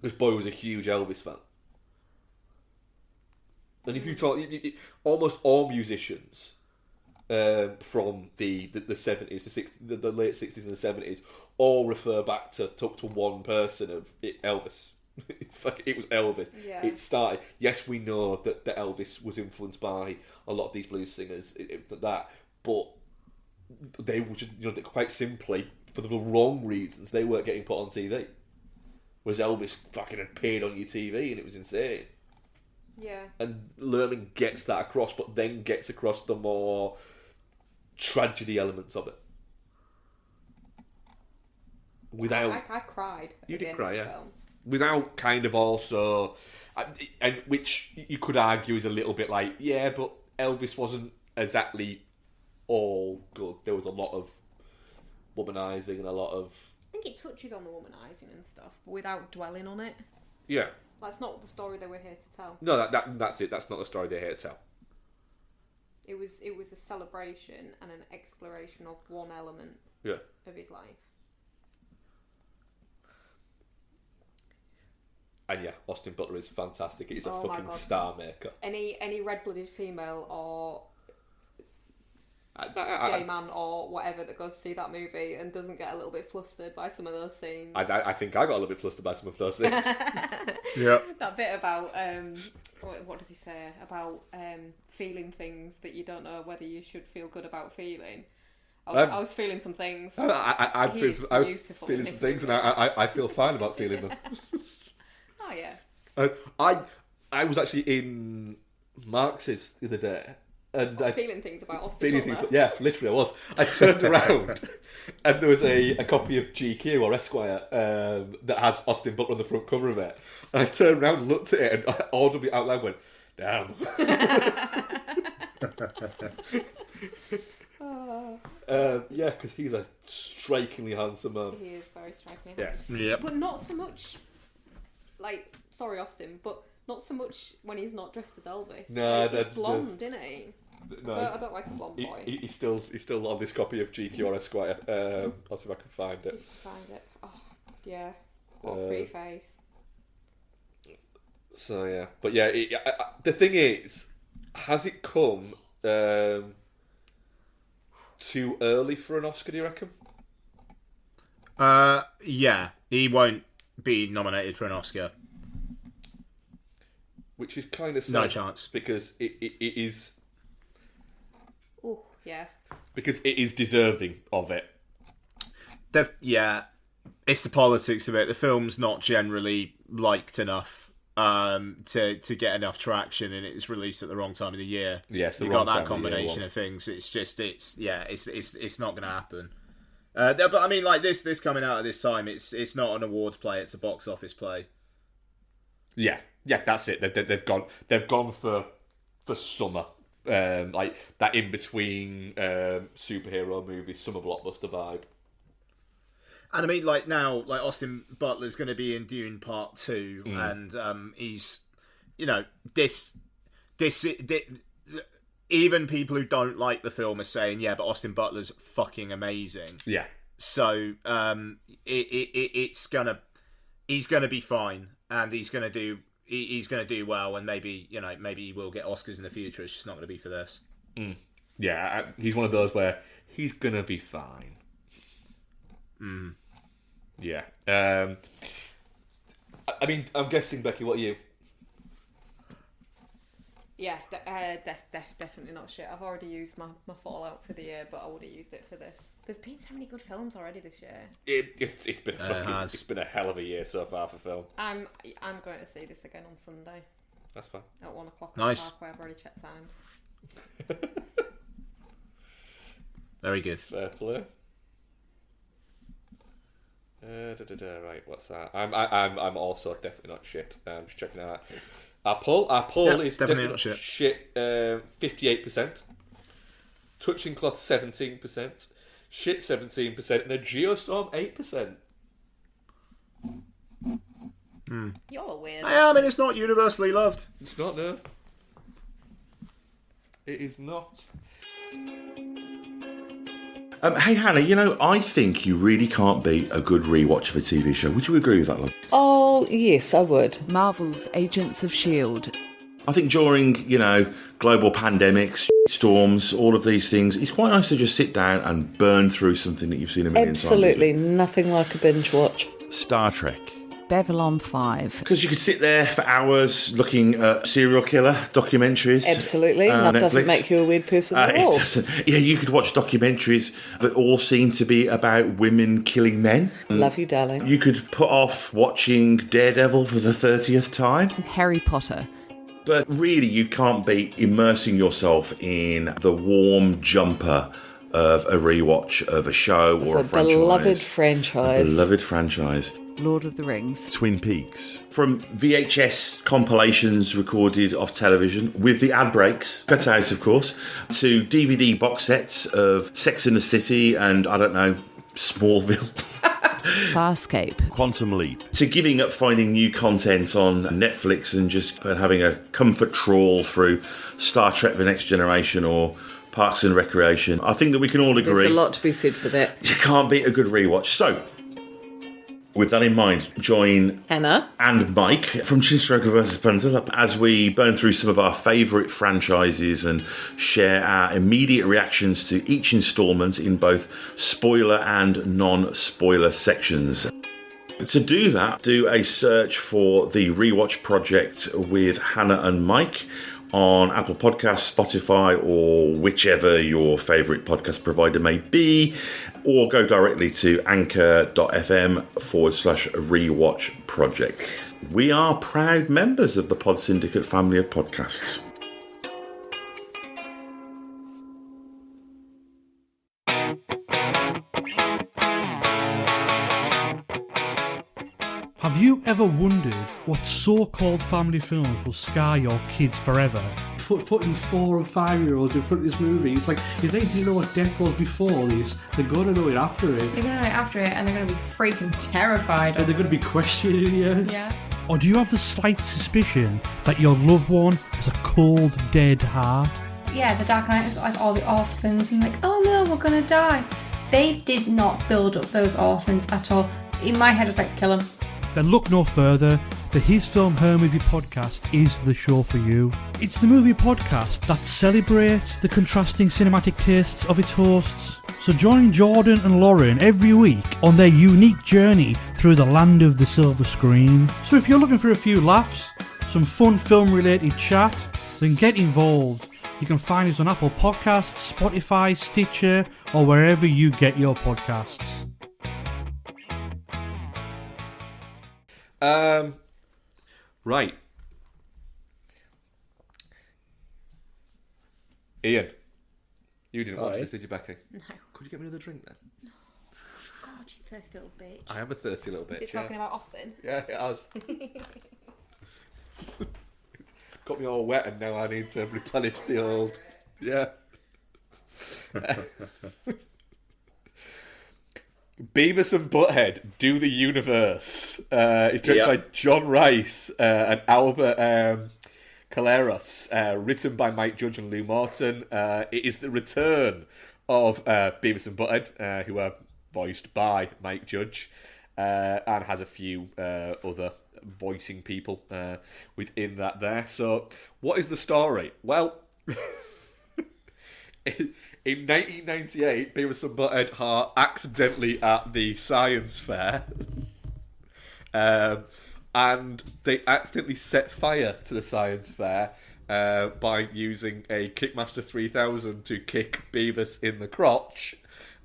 This boy was a huge Elvis fan. And if you talk, almost all musicians from the 70s, the late 60s and the 70s, all refer back to one person of Elvis. It was Elvis. Yeah. It started. Yes, we know that Elvis was influenced by a lot of these blues singers, but they were just, quite simply, for the wrong reasons, they weren't getting put on TV. Whereas Elvis fucking had appeared on your TV and it was insane. Yeah. And Lerman gets that across, but then gets across the more tragedy elements of it. Without I cried. You at the did end cry, of yeah. this film. Without kind of also, and which you could argue is a little bit like, yeah, but Elvis wasn't exactly all good. There was a lot of womanising and a lot of... I think it touches on the womanising and stuff, but without dwelling on it. Yeah. That's not the story that we're here to tell. No, that's it. That's not the story they're here to tell. It was a celebration and an exploration of one element of his life. And yeah, Austin Butler is fantastic. He's a Oh my fucking God. star maker. Any red-blooded female or gay I man or whatever that goes to see that movie and doesn't get a little bit flustered by some of those scenes. I think I got a little bit flustered by some of those things. Yeah. That bit about what does he say about feeling things that you don't know whether you should feel good about feeling. I was feeling some things. I was beautiful feeling in some this things, movie. and I feel fine about feeling them. Oh yeah. I was actually in Marx's the other day, and I Feeling things about Austin feeling Butler. things. Yeah, literally, I was. I turned around, and there was a copy of GQ or Esquire that has Austin Butler on the front cover of it. And I turned around and looked at it, and I audibly out loud went, "Damn." Yeah, because he's a strikingly handsome man. He is very striking. Yes. Yep. But not so much, like, sorry Austin, but not so much when he's not dressed as Elvis. No, Like, he's blonde, isn't he? No, I don't like a blonde boy. he's still on this copy of GQ or Esquire. I'll see if I can find See it. if you can find it. Oh, yeah. What a pretty face. So yeah, but yeah, the thing is, has it come too early for an Oscar? Do you reckon? Yeah, he won't be nominated for an Oscar. Which is kind of sad. No chance. Because it is... Oh, yeah. Because it is deserving of it. Yeah, it's the politics of it. The film's not generally liked enough to get enough traction, and it's released at the wrong time of the year. Yeah, it's the you wrong got time that of the year, combination one. of things. It's not going to happen. But I mean, like this coming out at this time, it's not an awards play; it's a box office play. Yeah, that's it. They've gone for summer, like that in between superhero movies, summer blockbuster vibe. And I mean, like now, like Austin Butler's going to be in Dune Part 2, and he's this even people who don't like the film are saying, yeah, but Austin Butler's fucking amazing. Yeah. So he's gonna be fine, and he's gonna do well, and maybe he will get Oscars in the future. It's just not gonna be for this. Yeah, he's one of those where he's gonna be fine. Yeah. I mean, I'm guessing, Becky, what are you? Yeah, definitely not shit. I've already used my Fallout for the year, but I would have used it for this. There's been so many good films already this year. It's been a hell of a year so far for film. I'm going to see this again on Sunday. That's fine. At 1 o'clock Nice. at the Parkway. I've already checked times. Very good. Fair play. Right, what's that? I'm also definitely not shit. I'm just checking out. Our poll is definitely not shit. 58%. Touching cloth 17%. Shit 17%, and a geostorm 8%. You're weird. I mean, it's not universally loved. It's not, no. It is not. Hey Hannah, I think you really can't beat a good rewatch of a TV show. Would you agree with that, love? Oh, yes, I would. Marvel's Agents of S.H.I.E.L.D. I think during, global pandemics, storms, all of these things, it's quite nice to just sit down and burn through something that you've seen a million times. Absolutely, nothing like a binge watch. Star Trek. Babylon 5. Because you could sit there for hours looking at serial killer documentaries. Absolutely, that doesn't Netflix. make you a weird person at all. It doesn't. Yeah, you could watch documentaries that all seem to be about women killing men. Love you, darling. You could put off watching Daredevil for the 30th time. Harry Potter. But really, you can't beat immersing yourself in the warm jumper of a rewatch of a show or a franchise. A beloved franchise. Lord of the Rings. Twin Peaks. From VHS compilations recorded off television, with the ad breaks, cut out of course, to DVD box sets of Sex and the City and, I don't know, Smallville. Farscape. Quantum Leap. To giving up finding new content on Netflix and just having a comfort trawl through Star Trek The Next Generation or Parks and Recreation. I think that we can all agree. There's a lot to be said for that. You can't beat a good rewatch. So, with that in mind, join Hannah and Mike from Chinstroker vs. Punter as we burn through some of our favourite franchises and share our immediate reactions to each instalment in both spoiler and non-spoiler sections. To do that, do a search for the Rewatch Project with Hannah and Mike on Apple Podcasts, Spotify, or whichever your favourite podcast provider may be, or go directly to anchor.fm/rewatch project. We are proud members of the Pod Syndicate family of podcasts. Have you ever wondered what so-called family films will scar your kids forever? Putting 4 and 5-year-olds in front of this movie, it's like, if they didn't know what death was before this, they're going to know it after it. They're going to know it after it, and they're going to be freaking terrified. And they're going to be questioning you. Yeah. Or do you have the slight suspicion that your loved one has a cold, dead heart? Yeah, the Dark Knight has got like all the orphans, and like, oh no, we're going to die. They did not build up those orphans at all. In my head, it's like, kill them. Then look no further. The His Film Her Movie podcast is the show for you. It's the movie podcast that celebrates the contrasting cinematic tastes of its hosts. So join Jordan and Lauren every week on their unique journey through the land of the silver screen. So if you're looking for a few laughs, some fun film related chat, then get involved. You can find us on Apple Podcasts, Spotify, Stitcher, or wherever you get your podcasts. Right. Ian, you didn't watch this, did you, Becky? No. Could you get me another drink then? No. God, you thirsty little bitch. I am a thirsty little bitch. You're talking about Austin? Yeah, it has. It's got me all wet and now I need to replenish the old... Yeah. Beavis and Butthead Do the Universe. It's directed by John Rice and Albert Caleros, written by Mike Judge and Lou Morton. It is the return of Beavis and Butthead, who are voiced by Mike Judge, and has a few other voicing people within that there. So, what is the story? Well, in 1998, Beavis and Butthead are accidentally at the science fair, and they accidentally set fire to the science fair by using a Kickmaster 3000 to kick Beavis in the crotch.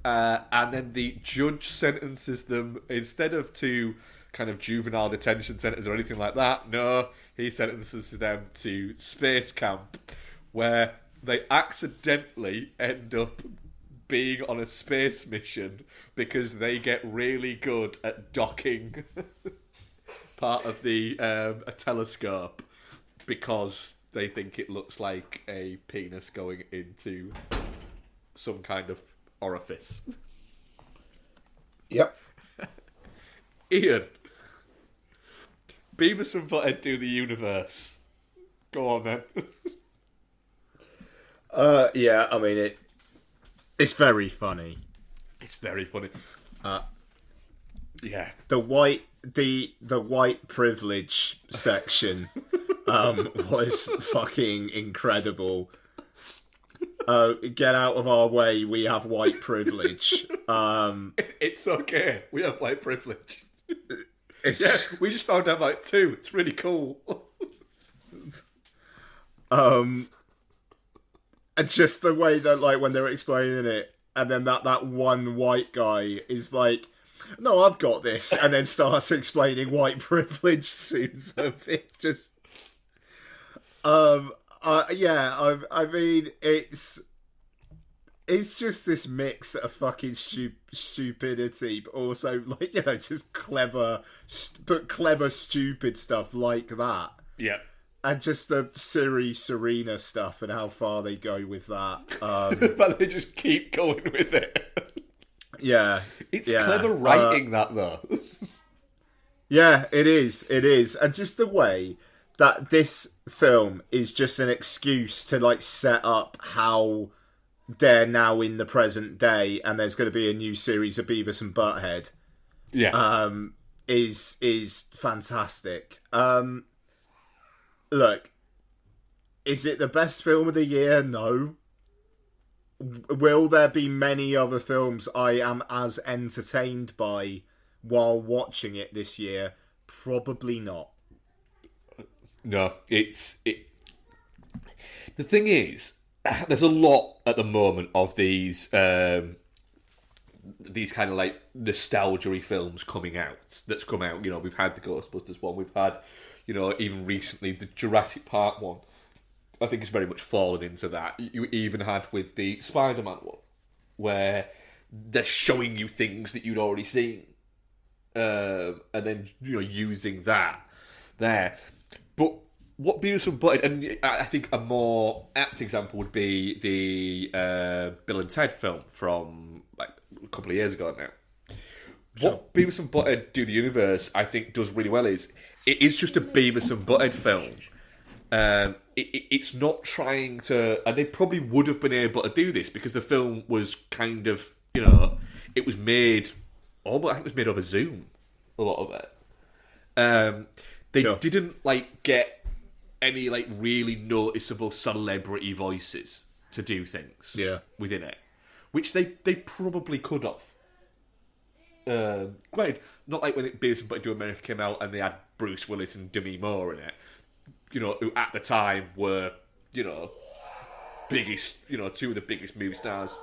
And then the judge sentences them, instead of to kind of juvenile detention centres or anything like that, no, he sentences them to space camp, where they accidentally end up being on a space mission because they get really good at docking part of the a telescope because they think it looks like a penis going into some kind of orifice. Yep. Ian, Beavis and Butthead do the universe. Go on then. Yeah, I mean it's very funny. It's very funny. Yeah. The white privilege section was fucking incredible. Get out of our way, we have white privilege. It's okay, we have white privilege. Yeah, we just found out about it too. It's really cool. And just the way that, like, when they're explaining it, and then that one white guy is like, "No, I've got this," and then starts explaining white privilege to them. It's just, yeah. I mean, it's just this mix of fucking stupidity, but also, like, you know, just clever stupid stuff like that. Yeah. And just the Siri Serena stuff and how far they go with that. But they just keep going with it. Yeah. It's clever writing, that, though. Yeah, it is. It is. And just the way that this film is just an excuse to, like, set up how they're now in the present day and there's going to be a new series of Beavis and Butthead. Yeah. Is fantastic. Look, is it the best film of the year? No. Will there be many other films I am as entertained by while watching it this year? Probably not. No, the thing is, there's a lot at the moment of these kind of like nostalgia-y films coming out. That's come out. You know, we've had the Ghostbusters one. We've had, you know, even recently the Jurassic Park one. I think it's very much fallen into that. You even had with the Spider-Man one, where they're showing you things that you'd already seen, and then, you know, using that there. But what Beavis and Butthead, and I think a more apt example would be the Bill and Ted film from like a couple of years ago now. Sure. What Beavis and Butthead Do the Universe, I think, does really well is it is just a Beavis and Butthead film. It's not trying to, and they probably would have been able to do this because the film was kind of, you know, it was made, almost, I think it was made over Zoom, a lot of it. They didn't like get any like really noticeable celebrity voices to do things within it, which they probably could have. Granted, not like when Beavis and Butthead Do America came out and they had Bruce Willis and Demi Moore in it, you know, who at the time were, you know, biggest, you know, two of the biggest movie stars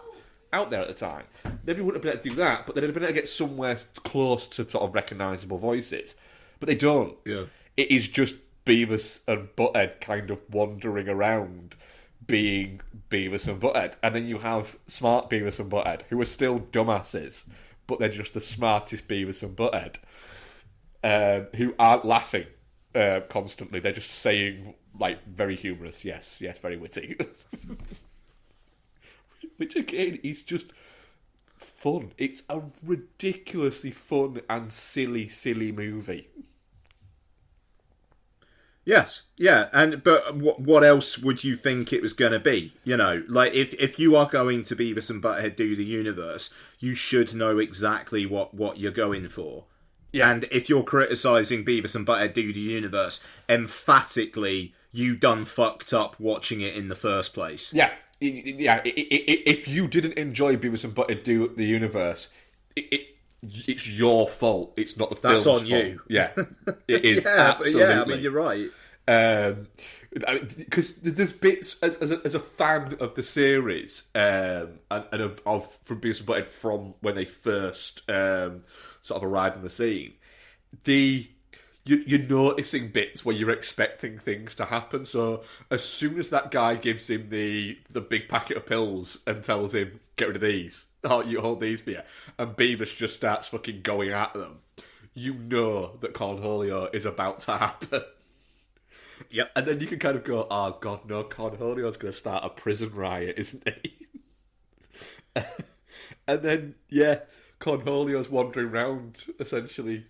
out there at the time. Maybe wouldn't have been able to do that, but they'd have been able to get somewhere close to sort of recognisable voices. But they don't. Yeah. It is just Beavis and Butthead kind of wandering around being Beavis and Butthead. And then you have smart Beavis and Butthead, who are still dumbasses, but they're just the smartest Beavis and Butthead, who aren't laughing constantly. They're just saying, like, very humorous, yes, very witty. Which, again, is just fun. It's a ridiculously fun and silly movie. Yes, yeah, but what else would you think it was going to be? You know, like if you are going to Beavis and Butthead do the universe, you should know exactly what you're going for. Yeah. And if you're criticising Beavis and Butthead do the universe, emphatically you done fucked up watching it in the first place. Yeah, yeah. If you didn't enjoy Beavis and Butthead do the universe, it's your fault. It's not the film's fault. That's on you. Yeah, it is. Yeah, absolutely. yeah. I mean, you're right. Because there's bits as a fan of the series and of from Beavis and Butthead from when they first sort of arrived on the scene, you're noticing bits where you're expecting things to happen. So as soon as that guy gives him the big packet of pills and tells him, get rid of these, you hold these for you, and Beavis just starts fucking going at them, you know that Cornholio is about to happen. Yep. And then you can kind of go, oh god, no, Cornholio's going to start a prison riot, isn't he? And then, yeah, Cornholio's wandering around, essentially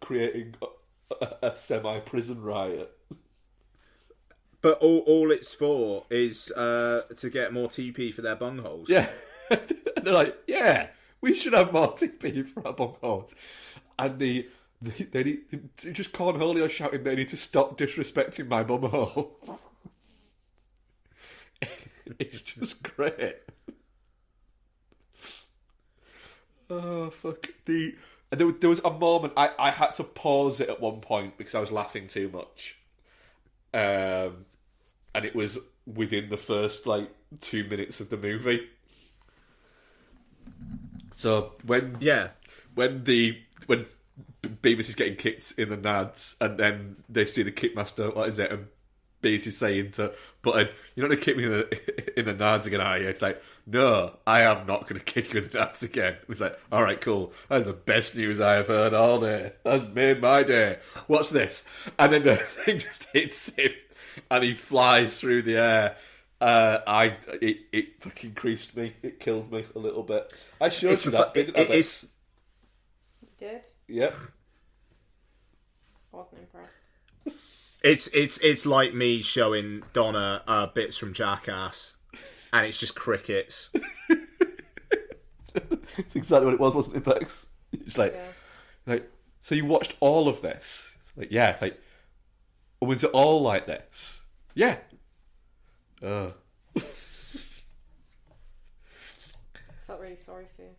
creating a semi-prison riot. But all it's for is to get more TP for their bungholes. Yeah. And they're like, yeah, we should have more TP for our bungholes. And they need, just Cornholio shouting, they need to stop disrespecting my bumhole. It's just great. Oh, fuck. There was a moment I had to pause it at one point because I was laughing too much. And it was within the first, 2 minutes of the movie. So when Beavis is getting kicked in the nads, and then they see the kickmaster, what is it? And Beavis is saying to Butthead, "You're not going to kick me in the nads again, are you?" It's like, "No, I am not going to kick you in the nads again." It's like, "All right, cool. That's the best news I have heard all day. That's made my day. What's this?" And then the thing just hits him, and he flies through the air. It fucking creased me. It killed me a little bit. I showed you that, didn't I? You did? Yep. I wasn't impressed. It's like me showing Donna bits from Jackass, and it's just crickets. It's exactly what it was, wasn't it, Bex? It's like, so you watched all of this? It's like, yeah. Like, was it all like this? Yeah. I felt really sorry for you.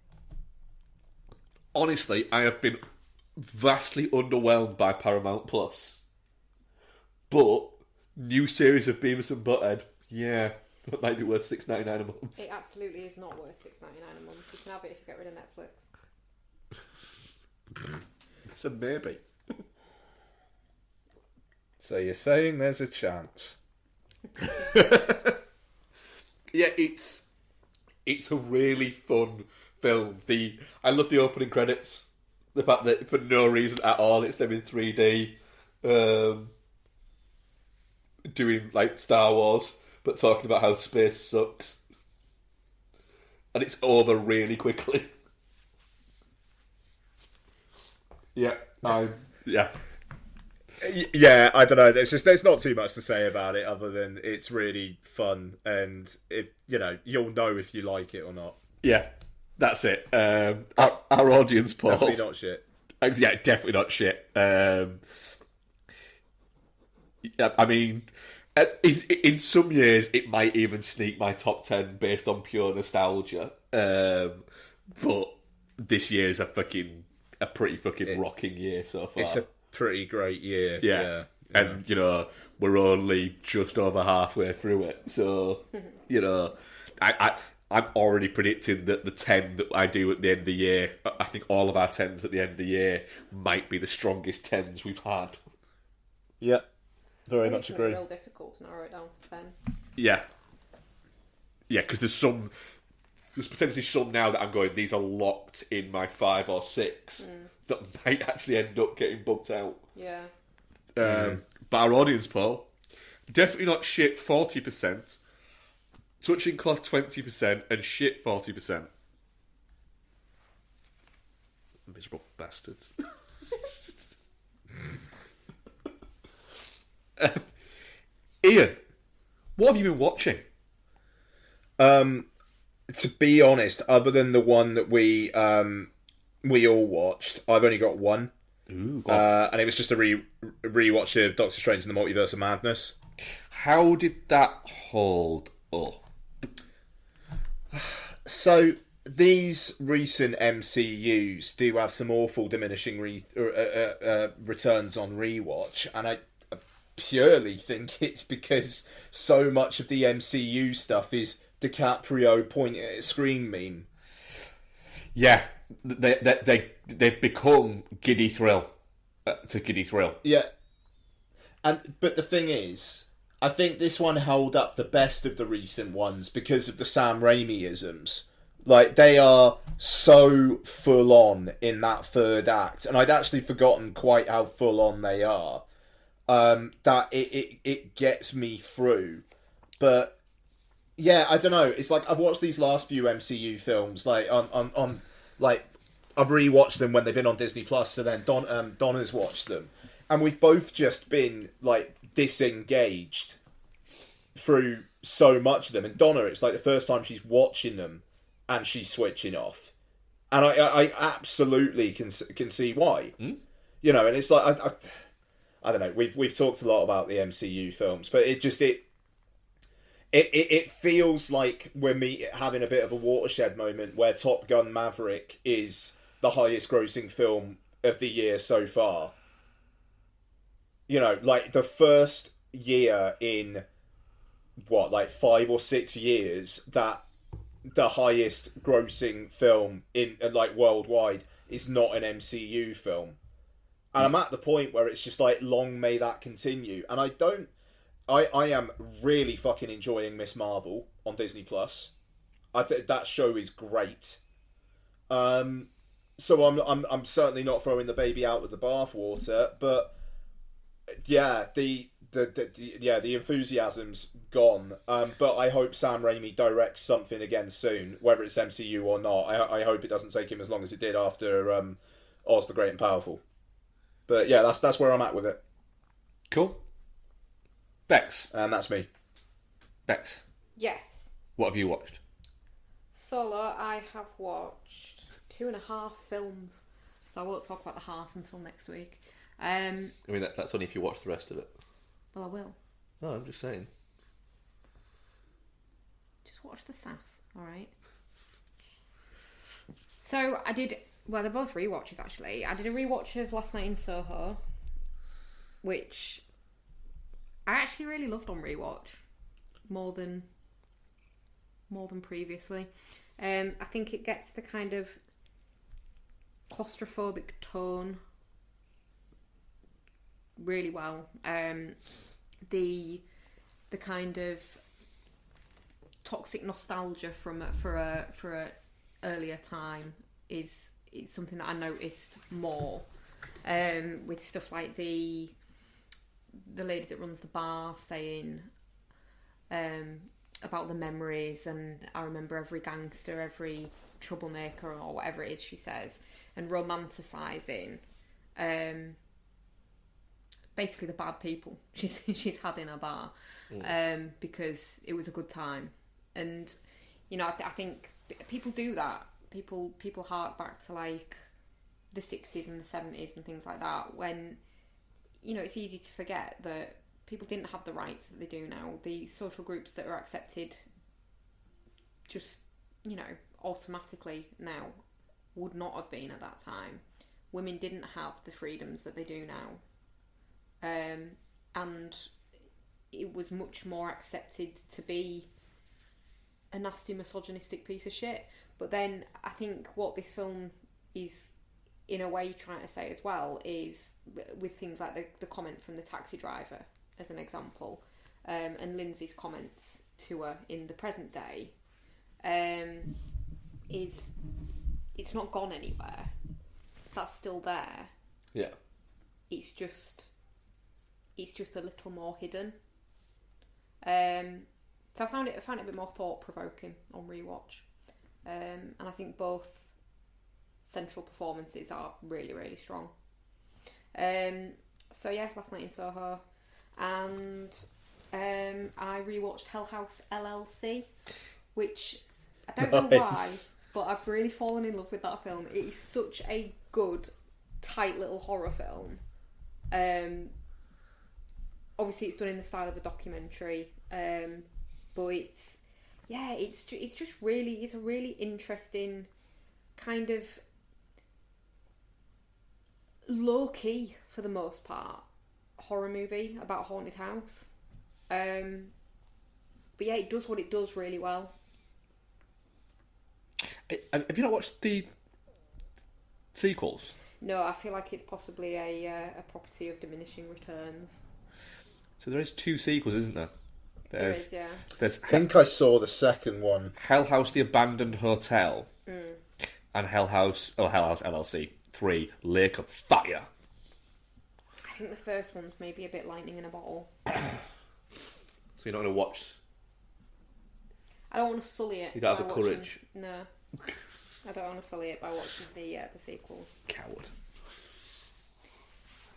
Honestly, I have been vastly underwhelmed by Paramount Plus. But new series of Beavis and Butthead, yeah, that might be worth $6.99 a month. It absolutely is not worth $6.99 a month. You can have it if you get rid of Netflix. It's a maybe. So you're saying there's a chance? Yeah, it's a really fun film. I love the opening credits. The fact that for no reason at all, it's them in 3D, doing Star Wars, but talking about how space sucks, and it's over really quickly. Yeah, Yeah, I don't know. There's not too much to say about it other than it's really fun, and you'll know if you like it or not. Yeah, that's it. Our audience poll. Definitely not shit. Yeah, definitely not shit. I mean, in some years it might even sneak my top 10 based on pure nostalgia. But this year's a pretty fucking rocking year so far. It's a pretty great year. Yeah. And we're only just over halfway through it, so I'm already predicting that the 10 that I do at the end of the year, I think all of our 10s at the end of the year might be the strongest 10s we've had. Yeah, very much agree. It's real difficult to narrow it down to 10. Yeah, because there's potentially some now that I'm going, these are locked in my 5 or 6 that might actually end up getting bumped out. Yeah. But our audience poll, definitely not shit 40%, touching cloth 20%, and shit 40%. Miserable bastards. Ian, what have you been watching? To be honest, other than the one that we all watched, I've only got one. Ooh, and it was just a rewatch of Doctor Strange in the Multiverse of Madness. how did that hold up? So these recent MCUs do have some awful diminishing returns on rewatch, and I purely think it's because so much of the MCU stuff is DiCaprio pointing at a screen meme. Yeah, they've become Giddy Thrill to Giddy Thrill. Yeah, but the thing is, I think this one held up the best of the recent ones because of the Sam Raimi-isms. Like, they are so full on in that third act, and I'd actually forgotten quite how full on they are. That it gets me through. But yeah, I don't know. It's like I've watched these last few MCU films, like on like I've rewatched them when they've been on Disney Plus. So then Donna's watched them, and we've both just been like disengaged through so much of them. And Donna, it's like the first time she's watching them and she's switching off, and I absolutely can see why. You know, and it's like I don't know. We've talked a lot about the MCU films, but it feels like we're having a bit of a watershed moment where Top Gun Maverick is the highest grossing film of the year so far. You know, like the first year in what, like 5 or 6 years that the highest grossing film in like worldwide is not an MCU film. And I'm at the point where it's just like, long may that continue. And I am really fucking enjoying Miss Marvel on Disney Plus. I think that show is great. So I'm certainly not throwing the baby out with the bathwater, but yeah, the enthusiasm's gone. But I hope Sam Raimi directs something again soon, whether it's MCU or not. I hope it doesn't take him as long as it did after Oz the Great and Powerful. But yeah, that's where I'm at with it. Cool. Bex. And that's me. Bex, Yes. what have you watched? Solo, I have watched 2.5 films. So I won't talk about the half until next week. I mean, that's only if you watch the rest of it. Well, I will. No, I'm just saying. Just watch the sass, alright? So I did... Well, they're both rewatches, actually. I did a rewatch of Last Night in Soho, which I actually really loved on rewatch, more than previously. I think it gets the kind of claustrophobic tone really well. The kind of toxic nostalgia for a earlier time is something that I noticed more, with stuff like the lady that runs the bar saying about the memories, and I remember every gangster, every troublemaker, or whatever it is she says, and romanticising basically the bad people she's had in her bar, because it was a good time. And you know, I think people do that. People hark back to like the 60s and the 70s and things like that, when, you know, it's easy to forget that people didn't have the rights that they do now. The social groups that are accepted just, you know, automatically now would not have been at that time. Women didn't have the freedoms that they do now. And it was much more accepted to be a nasty misogynistic piece of shit. But then I think what this film is in a way trying to say as well is, with things like the comment from the taxi driver as an example, and Lindsay's comments to her in the present day, is it's not gone anywhere. That's still there. Yeah. It's just a little more hidden. So I found it a bit more thought provoking on rewatch. And I think both central performances are really, really strong. So yeah, Last Night in Soho. and I rewatched Hell House LLC, which I don't know why, but I've really fallen in love with that film. It is such a good, tight little horror film. Obviously, it's done in the style of a documentary, but it's just really, it's a really interesting kind of low key for the most part horror movie about a haunted house. But yeah, it does what it does really well. Have you not watched the sequels? No, I feel like it's possibly a property of diminishing returns. So there is 2 sequels, isn't there? There is, yeah. There's I think I saw the second one. Hell House: The Abandoned Hotel, and Hell House LLC 3: Lake of Fire. I think the first one's maybe a bit lightning in a bottle. So you're not going to watch? I don't want to sully it. You don't have by the courage. No, I don't want to sully it by watching the sequels. Coward.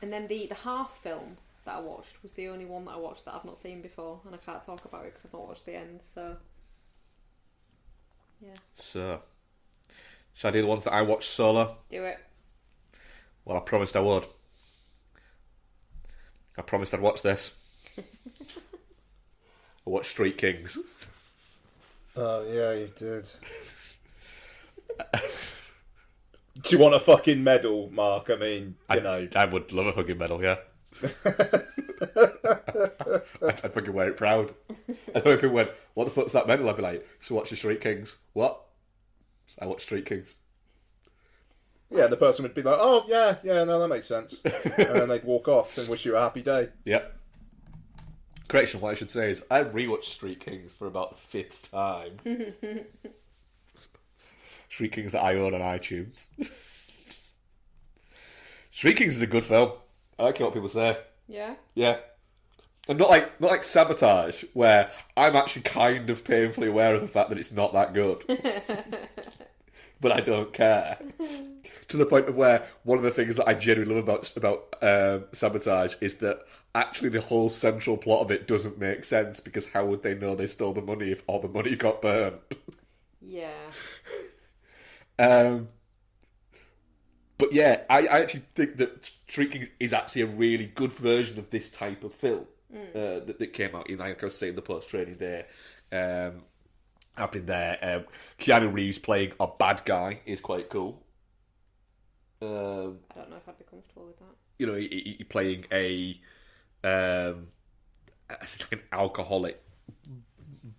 And then the half film that I watched was the only one that I watched that I've not seen before, and I can't talk about it because I've not watched the end. So yeah. So, shall I do the ones that I watched solo? Do it. Well, I promised I would. I promised I'd watch this. I watched Street Kings. Oh, yeah, you did. Do you want a fucking medal, Mark? I mean, you know. I would love a fucking medal, yeah. I'd fucking wear it proud. And when people went, what the fuck's that medal? I'd be like, so watch the Street Kings. What? I watch Street Kings. Yeah, the person would be like, oh, yeah, no, that makes sense. And then they'd walk off and wish you a happy day. Yep. Correction, what I should say is, I rewatched Street Kings for about the 5th time. Street Kings that I own on iTunes. Street Kings is a good film. I don't care what people say. Yeah? Yeah. And not like Sabotage, where I'm actually kind of painfully aware of the fact that it's not that good. But I don't care. To the point of where one of the things that I genuinely love about Sabotage is that actually the whole central plot of it doesn't make sense, because how would they know they stole the money if all the money got burned? Yeah. But yeah, I actually think that Street Kings is actually a really good version of this type of film that came out in, like I was saying, the post-training day. Happening there. Keanu Reeves playing a bad guy is quite cool. I don't know if I'd be comfortable with that. You know, he playing a like an alcoholic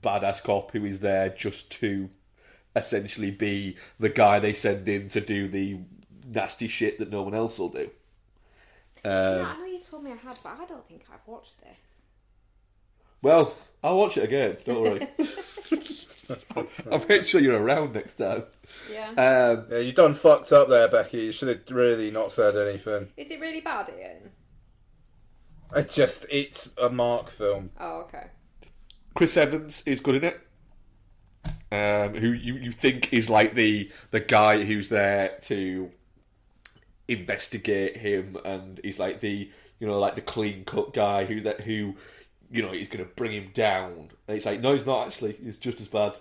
badass cop who is there just to essentially be the guy they send in to do the nasty shit that no one else will do. Yeah, I know you told me I had, but I don't think I've watched this. Well, I'll watch it again, don't worry. I'll make sure you're around next time. Yeah. Yeah, you done fucked up there, Becky. You should have really not said anything. Is it really bad, Ian? It's a Mark film. Oh, okay. Chris Evans is good in it. Who you think is like the guy who's there to investigate him, and he's like the like the clean cut guy who he's going to bring him down. And it's like, no, he's not actually. He's just as bad.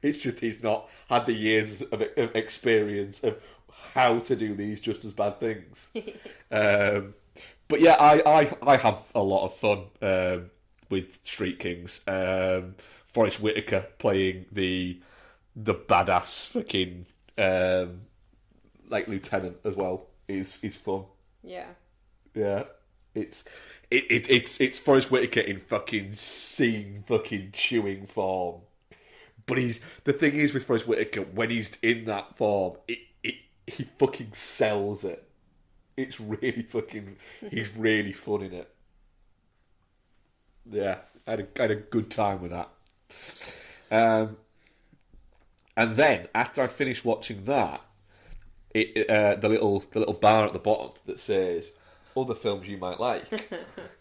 It's just he's not had the years of experience of how to do these just as bad things. But yeah, I have a lot of fun with Street Kings. Forrest Whitaker playing the badass fucking like lieutenant as well is fun. Yeah. Yeah. It's Forrest Whitaker in fucking fucking chewing form. But the thing is with Forrest Whitaker, when he's in that form, he fucking sells it. It's really fucking, he's really fun in it. Yeah, I had a good time with that. And then after I finished watching that, the little bar at the bottom that says other films you might like.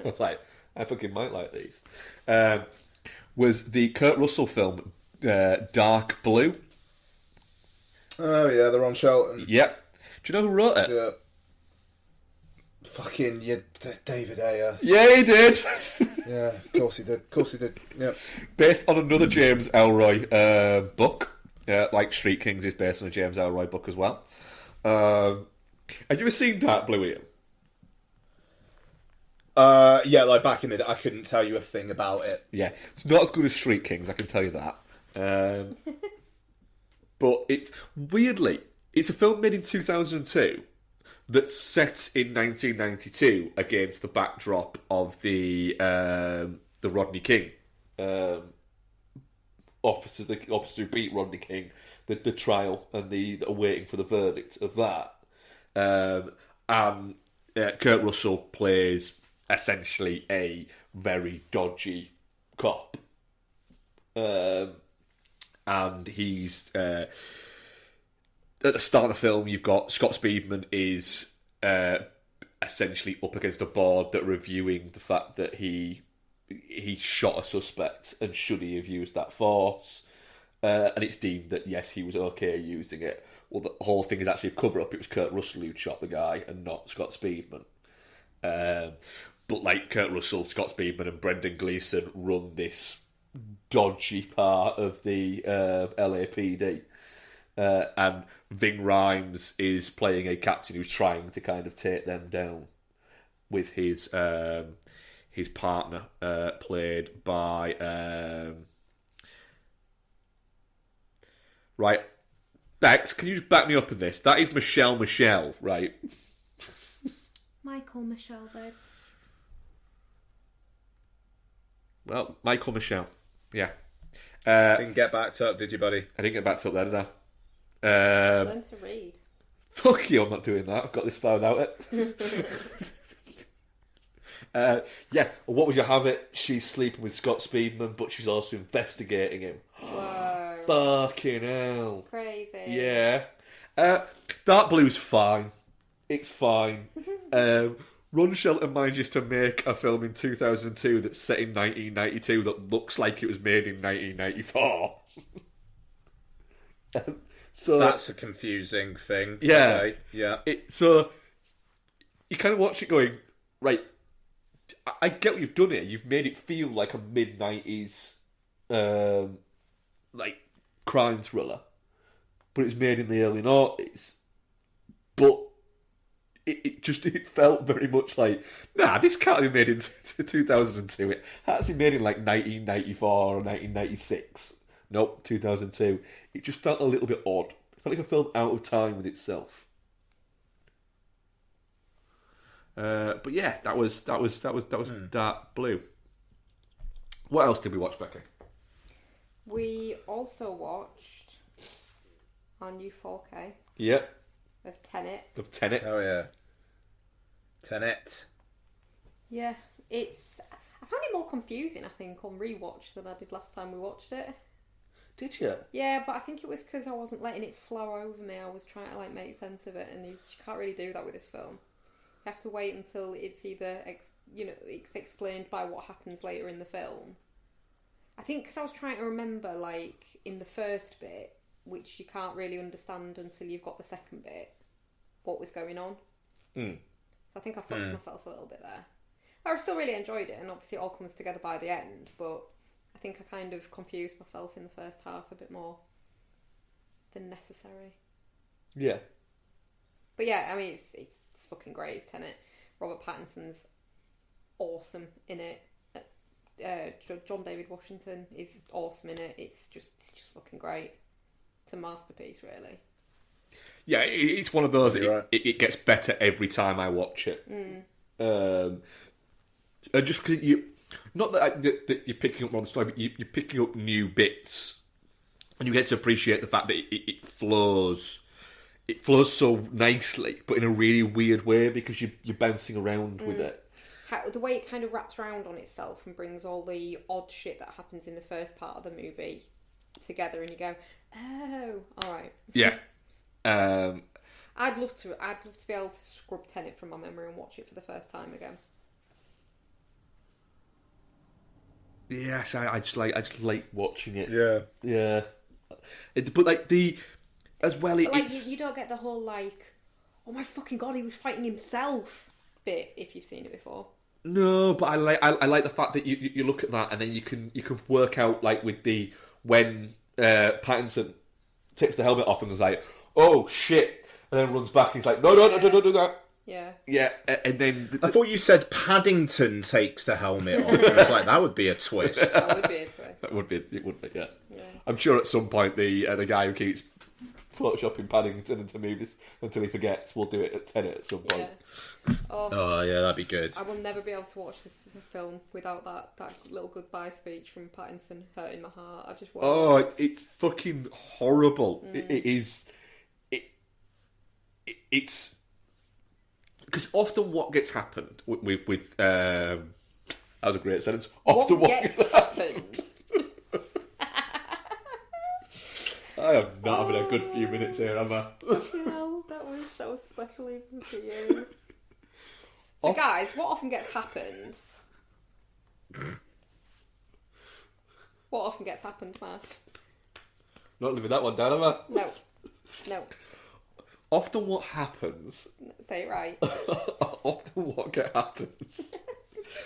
I was like, I fucking might like these. Was the Kurt Russell film Dark Blue? Oh yeah, they're on Shelton. Yep. Do you know who wrote it? Yeah. Fucking David Ayer. Yeah, he did. Yeah, of course he did. Yeah. Based on another James Ellroy book. Like Street Kings is based on a James Ellroy book as well. Have you ever seen Dark Blue, Ian? Yeah, like back in the day, I couldn't tell you a thing about it. Yeah, it's not as good as Street Kings, I can tell you that. But it's it's a film made in 2002 that's set in 1992 against the backdrop of the Rodney King officer who beat Rodney King, the trial and the waiting for the verdict of that. And Kurt Russell plays essentially a very dodgy cop. And he's at the start of the film, you've got Scott Speedman is essentially up against a board that are reviewing the fact that he shot a suspect and should he have used that force, and it's deemed that yes, he was okay using it. Well, the whole thing is actually a cover-up. It was Kurt Russell who'd shot the guy and not Scott Speedman. But like Kurt Russell, Scott Speedman and Brendan Gleeson run this dodgy part of the LAPD. And Ving Rhames is playing a captain who's trying to kind of take them down with his partner, played by... Right. Bex, can you just back me up on this? That is Michelle, right? Michael Michelle, babe. Well, Michael Michelle. Yeah. Didn't get backed up, did you, buddy? I didn't get backed up there, did I? Learn to read. Fuck you, I'm not doing that. I've got this found out it. Yeah, what would you have it? She's sleeping with Scott Speedman, but she's also investigating him. Whoa. Fucking hell. Crazy. Yeah. Dark Blue's fine. It's fine. Ron Shelton manages to make a film in 2002 that's set in 1992 that looks like it was made in 1994. So that's a confusing thing. Yeah. Okay. Yeah. So you kind of watch it going, right, I get what you've done here. You've made it feel like a mid-90s like crime thriller, but it's made in the early 90s. But it felt very much like, nah, this can't be made in 2002. It has to be made in like 1994 or 1996. Nope, 2002. It just felt a little bit odd. It felt like a film out of time with itself. But yeah, that was Dark Blue. What else did we watch, Becky? We also watched our new 4K. Yep. Of Tenet. Oh yeah. Tenet. Yeah, I found it more confusing, I think, on rewatch than I did last time we watched it. Did you? Yeah, but I think it was because I wasn't letting it flow over me. I was trying to like make sense of it, and you can't really do that with this film. You have to wait until it's either it's explained by what happens later in the film. I think because I was trying to remember, like in the first bit, which you can't really understand until you've got the second bit, what was going on. So I think I fucked myself a little bit there. I still really enjoyed it, and obviously it all comes together by the end, but I think I kind of confused myself in the first half a bit more than necessary. Yeah. But yeah, I mean, it's fucking great, it's Tenet. Robert Pattinson's awesome in it. John David Washington is awesome in it. It's just fucking great. It's a masterpiece, really. Yeah, it's one of those. It gets better every time I watch it. Just because not that you're picking up on the story, but you're picking up new bits, and you get to appreciate the fact that it flows. It flows so nicely, but in a really weird way because you're bouncing around with it. The way it kind of wraps around on itself and brings all the odd shit that happens in the first part of the movie together, and you go, oh, all right. Yeah. I'd love to be able to scrub Tenet from my memory and watch it for the first time again. Yes, I just like watching it. Yeah. But like as well, But like you don't get the whole like, oh my fucking god, he was fighting himself. bit if you've seen it before. No, but I like the fact that you look at that and then you can work out like with the when Pattinson takes the helmet off and goes like, oh shit, and then runs back and he's like, no, don't do that. Yeah. Yeah, and then I thought you said Paddington takes the helmet off. I was like, that would be a twist. That would be a twist. it would be, yeah. I'm sure at some point the guy who keeps photoshopping Paddington into movies until he forgets will do it at Tenet at some point. Yeah. Oh yeah, that'd be good. I will never be able to watch this film without that little goodbye speech from Pattinson hurting my heart. I just won't. Oh, it's fucking horrible. It is. It's because often what gets happened with that was a great sentence. Often what gets happened. I am not having a good few minutes here, am I? No, that was special even for you. So guys, what often gets happened? What often gets happened, Matt? Not living that one down, am I? No. Often what happens... Say it right. Often what happens...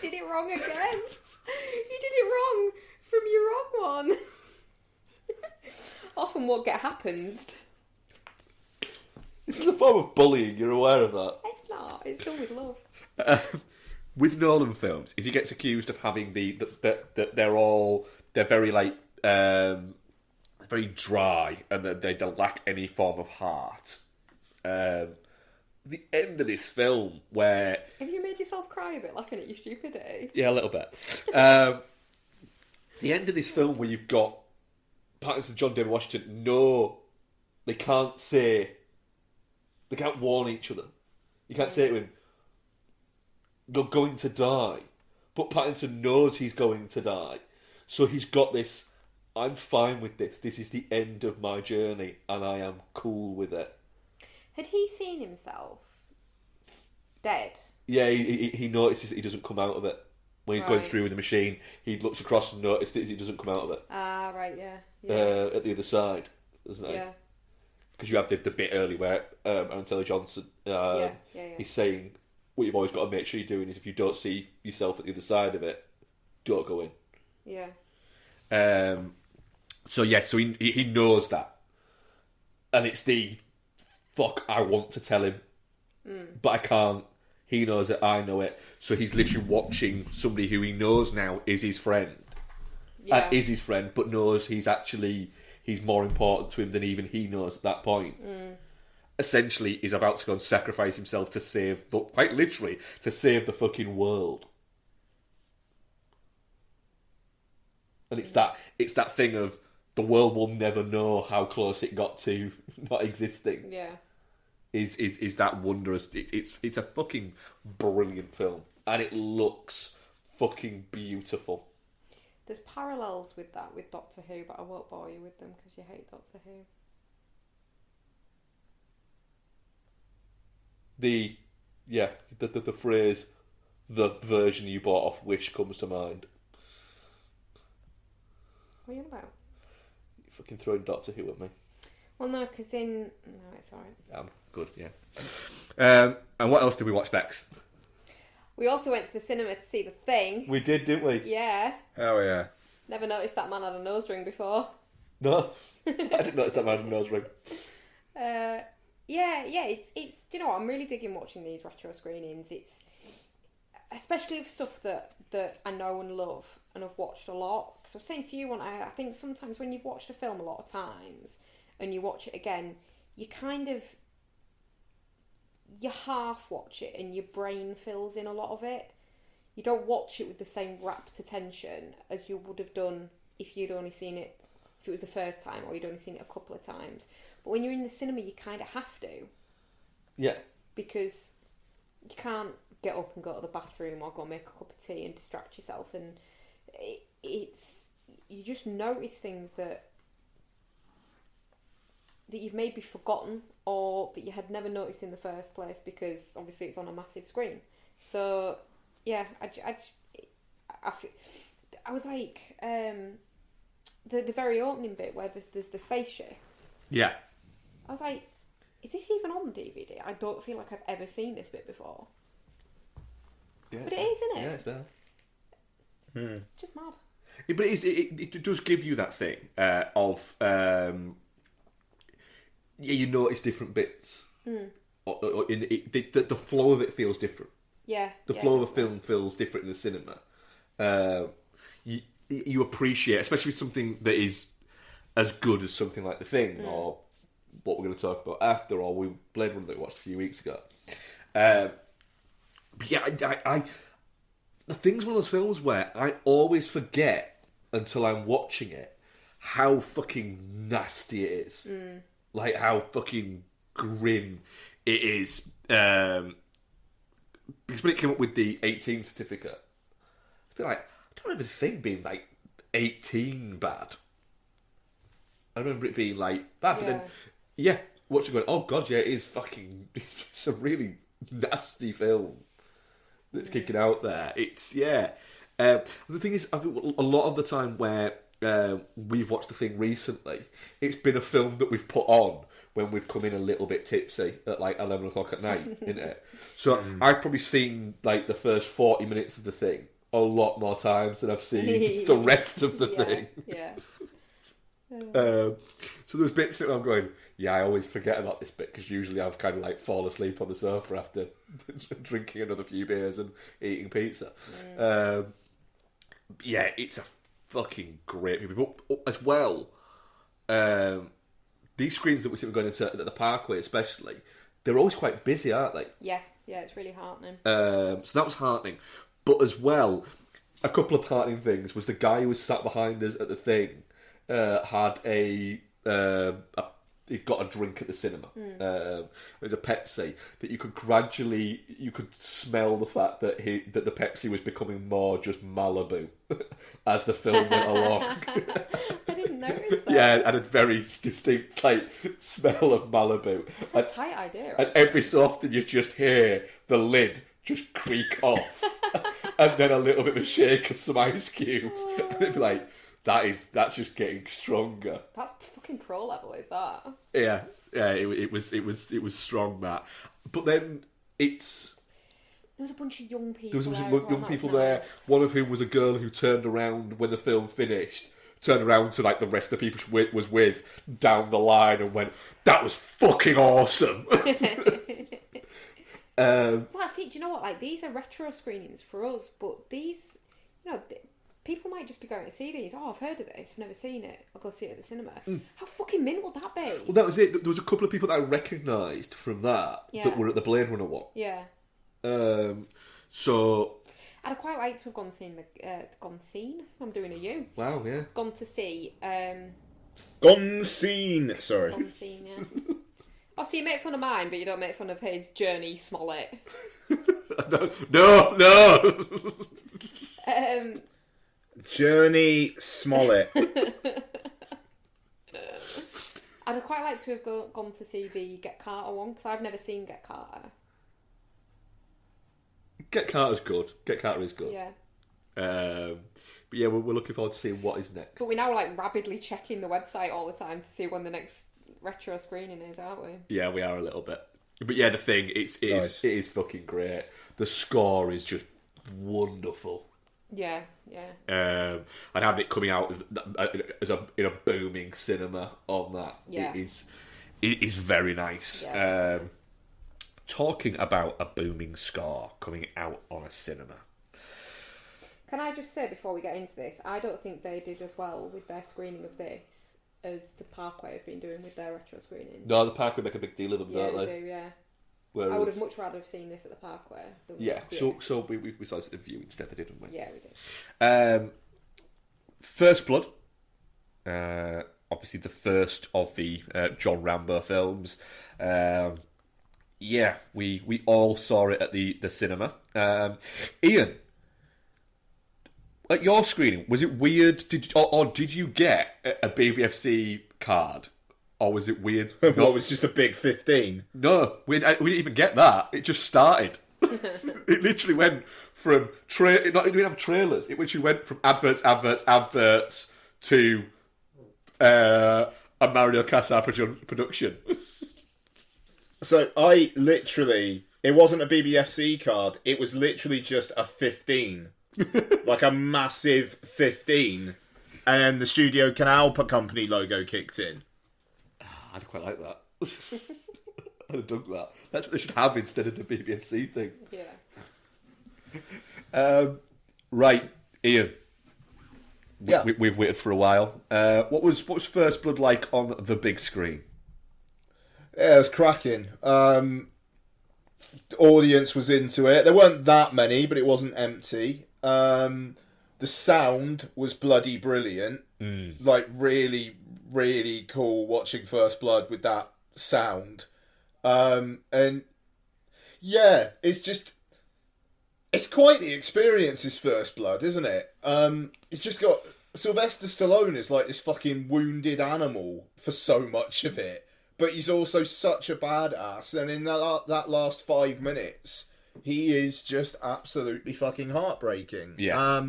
You did it wrong again. You did it wrong from your wrong one. Often what happens... This is a form of bullying, you're aware of that? It's not. It's done with love. With Nolan films, is he gets accused of having that they're very like very dry and that they don't lack any form of heart. The end of this film where have you made yourself cry a bit laughing at your stupidity? Yeah, a little bit. The end of this film where you've got Pattinson and John David Washington, no, they can't warn each other. You can't say to him, you're going to die. But Pattinson knows he's going to die. So he's got this, I'm fine with this. This is the end of my journey and I am cool with it. Had he seen himself dead? Yeah, he notices that he doesn't come out of it. When he's going through with the machine, he looks across and notices that he doesn't come out of it. Ah, right, yeah. At the other side, doesn't he? Yeah. Because you have the bit early where Aaron Taylor Johnson he's saying, what you've always got to make sure you're doing is if you don't see yourself at the other side of it, don't go in. Yeah. So he knows that. And it's the, fuck, I want to tell him, but I can't. He knows it, I know it. So he's literally watching somebody who he knows now is his friend. Yeah. Is his friend, but knows he's more important to him than even he knows at that point. Essentially, he's about to go and sacrifice himself to save, quite literally, to save the fucking world. And it's that thing of the world will never know how close it got to not existing. Yeah. Is that wondrous? It's a fucking brilliant film, and it looks fucking beautiful. There's parallels with that with Doctor Who, but I won't bore you with them because you hate Doctor Who. The phrase, the version you bought off Wish comes to mind. What are you on about? You're fucking throwing Doctor Who at me. Well, no, because no, it's alright. I'm good, yeah. And what else did we watch, Bex? We also went to the cinema to see The Thing. We did, didn't we? Yeah. Oh yeah. Never noticed that man had a nose ring before. No, I didn't notice that man had a nose ring. Yeah. It's. Do you know what? I'm really digging watching these retro screenings. It's especially of stuff that I know and love and I've watched a lot. Because I was saying to you, I think sometimes when you've watched a film a lot of times and you watch it again, you half watch it and your brain fills in a lot of it. You don't watch it with the same rapt attention as you would have done if you'd only seen it, if it was the first time or you'd only seen it a couple of times. But when you're in the cinema, you kind of have to. Yeah. Because you can't get up and go to the bathroom or go make a cup of tea and distract yourself. And it's you just notice things that you've maybe forgotten or that you had never noticed in the first place because obviously it's on a massive screen. So yeah, I was like the very opening bit where there's the spaceship. Yeah. I was like, is this even on DVD? I don't feel like I've ever seen this bit before. Yeah, But it is, isn't it? Yeah, it's there. Just mad. Yeah, but it does give you that thing of you notice different bits. The flow of it feels different. Yeah. The flow of a film feels different in the cinema. You appreciate, especially with something that is as good as something like The Thing, or what we're going to talk about after, or Blade Runner that we watched a few weeks ago. But yeah, The Thing's one of those films where I always forget until I'm watching it how fucking nasty it is. Like how fucking grim it is. Because when it came up with the 18 certificate, it's been like, I don't remember The Thing being like 18 bad. I remember it being like bad, but then watching going, oh god, yeah, it is fucking. It's a really nasty film that's kicking out there. It's the thing is, I think a lot of the time where we've watched The Thing recently, it's been a film that we've put on when we've come in a little bit tipsy at like 11 o'clock at night, isn't it? So I've probably seen like the first 40 minutes of The Thing a lot more times than I've seen the rest of the thing. Yeah. So there's bits that I'm going, I always forget about this bit because usually I've kind of like fall asleep on the sofa after drinking another few beers and eating pizza. It's a fucking great movie. But as well, these screens that we're going into at the Parkway especially, they're always quite busy, aren't they? Yeah, it's really heartening. So that was heartening. But as well, a couple of heartening things was the guy who was sat behind us at The Thing had he got a drink at the cinema. It was a Pepsi that you could smell the fact that the Pepsi was becoming more just Malibu as the film went along. I didn't notice that. Yeah, it had a very distinct smell of Malibu. That's a tight idea. And every so often you just hear the lid just creak off, and then a little bit of a shake of some ice cubes, and it'd be like, that's just getting stronger. That's fucking pro level, is that? Yeah. It was strong, that. But then there was a bunch of young people. There was a bunch of young people there. One of whom was a girl who turned around when the film finished. Turned around to like the rest of the people she was with down the line and went, "That was fucking awesome." That's it. Do you know what? Like, these are retro screenings for us, but these, people might just be going to see these. Oh, I've heard of this. I've never seen it. I'll go see it at the cinema. How fucking mint would that be? Well, that was it. There was a couple of people that I recognised from that were at the Blade Runner one. Yeah. So I'd quite like to have gone seen I'm doing a U. Wow, yeah. Gone to see. Gone seen. Sorry. Gone seen, yeah. Oh, so you make fun of mine, but you don't make fun of his Journey Smollett. No. Journey Smollett. I'd quite like to have gone to see the Get Carter one, because I've never seen Get Carter. Get Carter's good. Get Carter is good. Yeah. But yeah, we're looking forward to seeing what is next. But we're now like rapidly checking the website all the time to see when the next retro screening is, aren't we? Yeah, we are a little bit. But yeah, the thing, it is fucking great. The score is just wonderful. Yeah. And having it coming out in a booming cinema on that, it is very nice. Yeah. Talking about a booming score coming out on a cinema. Can I just say before we get into this, I don't think they did as well with their screening of this as the Parkway have been doing with their retro screenings. No, the Parkway make a big deal of them, don't they? They do, yeah. Whereas, I would have much rather have seen this at the Parkway. So we saw this at View instead, didn't we? Yeah, we did. First Blood. Obviously the first of the John Rambo films. We all saw it at the cinema. Ian, at your screening, was it weird? Did you get a BBFC card? Or was it weird? No, it was just a big 15. No, we didn't even get that. It just started. It literally went from... it didn't have trailers. It literally went from adverts to a Mario Casar production. So I literally It wasn't a BBFC card. It was literally just a 15. Like a massive 15. And then the Studio Canal Company logo kicked in. I'd quite like that. I'd have dug that. That's what they should have instead of the BBFC thing. Yeah. Right, Ian. Yeah. We've waited for a while. What was First Blood like on the big screen? Yeah, it was cracking. The audience was into it. There weren't that many, but it wasn't empty. The sound was bloody brilliant. Like, really, really cool watching First Blood with that sound. And yeah, it's quite the experience, this First Blood, isn't it? It's just got Sylvester Stallone is like this fucking wounded animal for so much of it, but he's also such a badass. And in that last 5 minutes, he is just absolutely fucking heartbreaking. Yeah.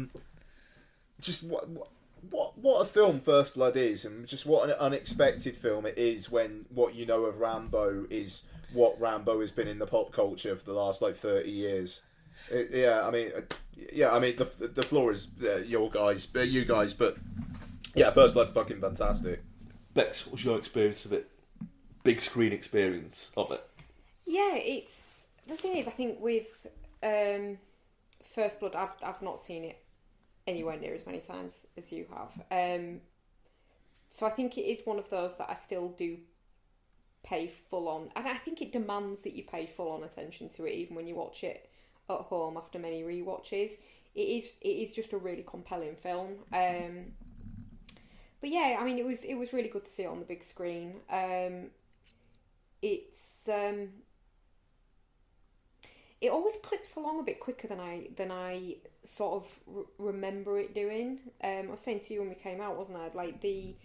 Just what a film First Blood is, and just what an unexpected film it is when what you know of Rambo is what Rambo has been in the pop culture for the last like 30 years. I mean the floor is you guys, but yeah, First Blood's fucking fantastic. Bex, what was your experience of it? Big screen experience of it? Yeah, it's the thing is, I think with First Blood, I've not seen it anywhere near as many times as you have. So I think it is one of those that I still do pay full on, and I think it demands that you pay full on attention to it, even when you watch it at home after many rewatches. It is just a really compelling film. But yeah, I mean, it was really good to see it on the big screen. It always clips along a bit quicker than I sort of remember it doing. I was saying to you when we came out, wasn't I? Like the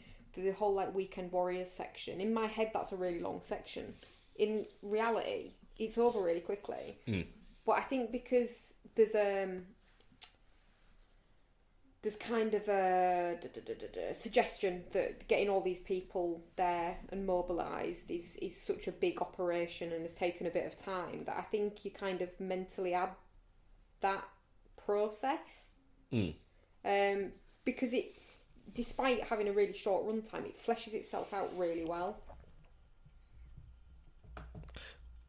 whole like Weekend Warriors section. In my head, that's a really long section. In reality, it's over really quickly. But I think because there's kind of a suggestion that getting all these people there and mobilised is such a big operation and has taken a bit of time, that I think you kind of mentally add that process. Because it, despite having a really short runtime, it fleshes itself out really well.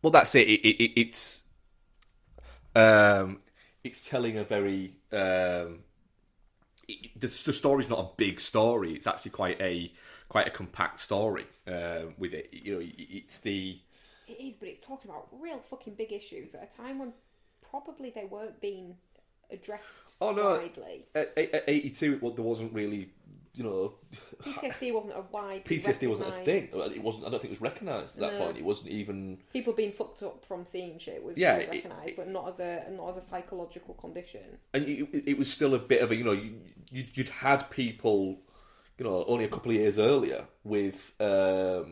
Well, that's it. It's telling a very... the story's not a big story. It's actually quite a compact story with it. You know, it's the... It is, but it's talking about real fucking big issues at a time when probably they weren't being addressed widely. At 82, there wasn't really, you know... PTSD wasn't a wide... PTSD wasn't a thing. It wasn't. I don't think it was recognised at that point. It wasn't even... People being fucked up from seeing shit was recognised, but not as a psychological condition. And it was still a bit of a, you know, you'd had people, you know, only a couple of years earlier with The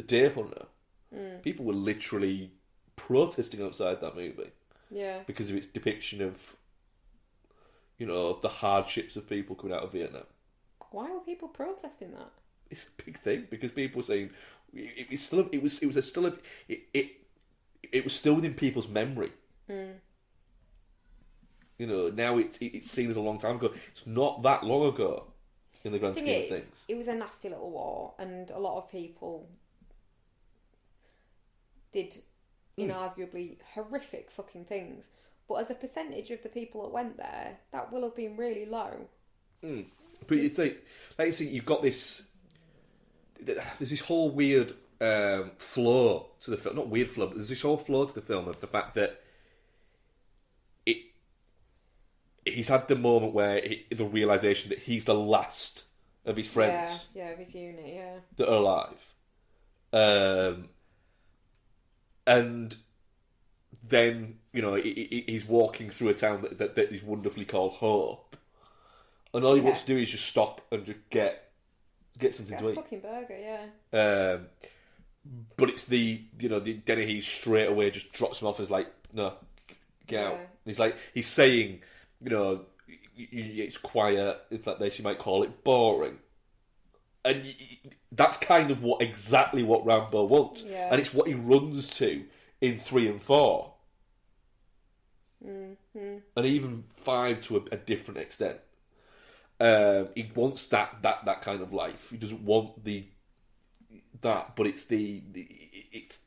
Deer Hunter. People were literally protesting outside that movie. Yeah. Because of its depiction of, you know, the hardships of people coming out of Vietnam. Why were people protesting that? It's a big thing because people were saying it was still within people's memory. You know, now it's seen as a long time ago. It's not that long ago in the grand scheme of things. It was a nasty little war, and a lot of people did, arguably horrific fucking things. But as a percentage of the people that went there, that will have been really low. But you think, like you say, you've got this. There's this whole weird flow to the film. Not weird flow, but there's this whole flow to the film of the fact that he's had the moment where the realisation that he's the last of his friends. Yeah, of his unit, yeah. That are alive. And then, you know, he's walking through a town that is wonderfully called Hope. And all he wants to do is just stop and just get something to eat. Fucking burger, yeah. But it's the Denny, he straight away just drops him off as like, no, get out. And he's saying, you know, it's quiet. In fact, you might call it boring. And that's kind of exactly what Rambo wants. Yeah. And it's what he runs to in 3 and 4. And even 5 to a different extent. He wants that kind of life. He doesn't want that, but it's it's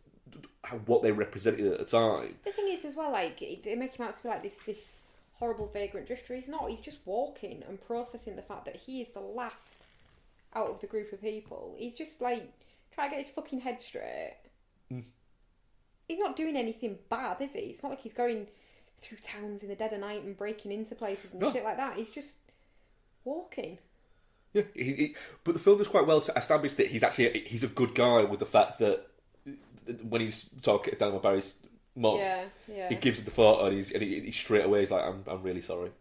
what they represented at the time. The thing is, as well, like they make him out to be like this horrible vagrant drifter. He's not. He's just walking and processing the fact that he is the last out of the group of people. He's just like trying to get his fucking head straight. He's not doing anything bad, is he? It's not like he's going through towns in the dead of night and breaking into places and shit like that. He's just walking. Yeah, but the film does quite well to establish that he's a good guy, with the fact that when he's talking down with Barry's mum, he gives her the photo and he straight away is like, I'm really sorry.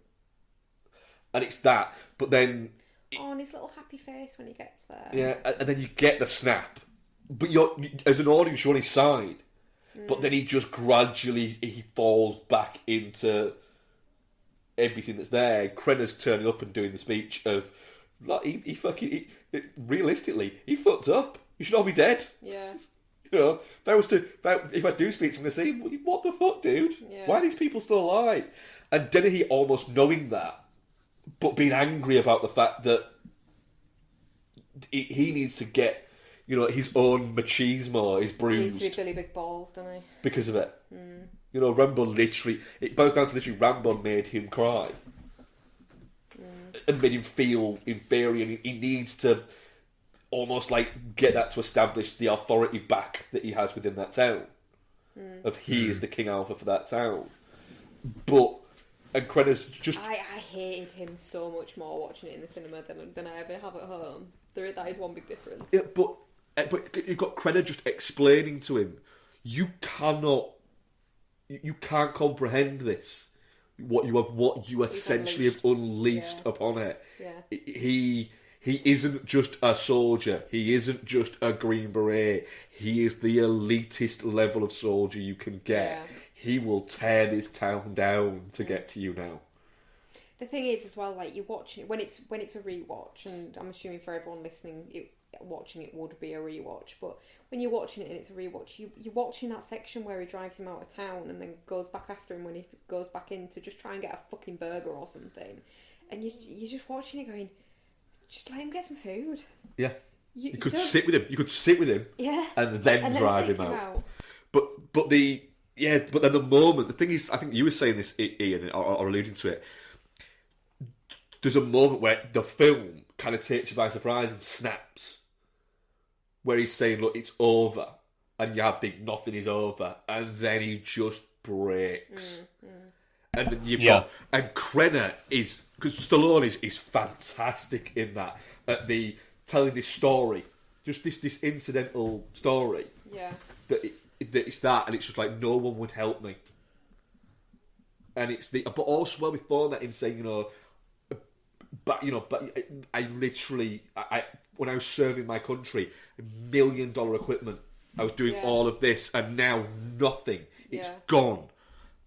And it's that, but then... and his little happy face when he gets there. Yeah, and then you get the snap. But as an audience, you're on his side. But then he just gradually, he falls back into everything that's there. Krenner's turning up and doing the speech of, like, realistically, he fucked up. You should all be dead. Yeah. You know, if I do speak to him, they say, what the fuck, dude? Yeah. Why are these people still alive? And Dennehy almost knowing that, but being angry about the fact that he needs to get, his own machismo is bruised. He needs to be Billy Big Balls, doesn't he? Because of it. Rambo it boils down to literally Rambo made him cry. And made him feel inferior, and he needs to almost like get that to establish the authority back that he has within that town. Of he is the King Alpha for that town. And Krenner's just... I hated him so much more watching it in the cinema than I ever have at home. That is one big difference. Yeah, but you've got Krenner just explaining to him, you can't comprehend this. What you essentially have unleashed upon it. Yeah. He isn't just a soldier. He isn't just a Green Beret. He is the elitist level of soldier you can get. Yeah. He will tear this town down to get to you now. The thing is, as well, like you're watching it when it's a rewatch, and I'm assuming for everyone listening, watching it would be a rewatch. But when you're watching it and it's a rewatch, you're watching that section where he drives him out of town and then goes back after him when he goes back in to just try and get a fucking burger or something, and you're just watching it going, just let him get some food. Yeah, you could sit with him. You could sit with him. Yeah, and then drive him out. But then the moment, the thing is, I think you were saying this, Ian, or alluding to it. There's a moment where the film kind of takes you by surprise and snaps, where he's saying, "Look, it's over," and you have think nothing is over, and then he just breaks. And then you've got, and Krenner is, because Stallone is fantastic in that, at the telling this story, just this incidental story. Yeah. That it's that, and it's just like no one would help me. And it's but also well before that, him saying, but I literally, when I was serving my country, $1 million equipment, I was doing all of this, and now nothing. It's gone,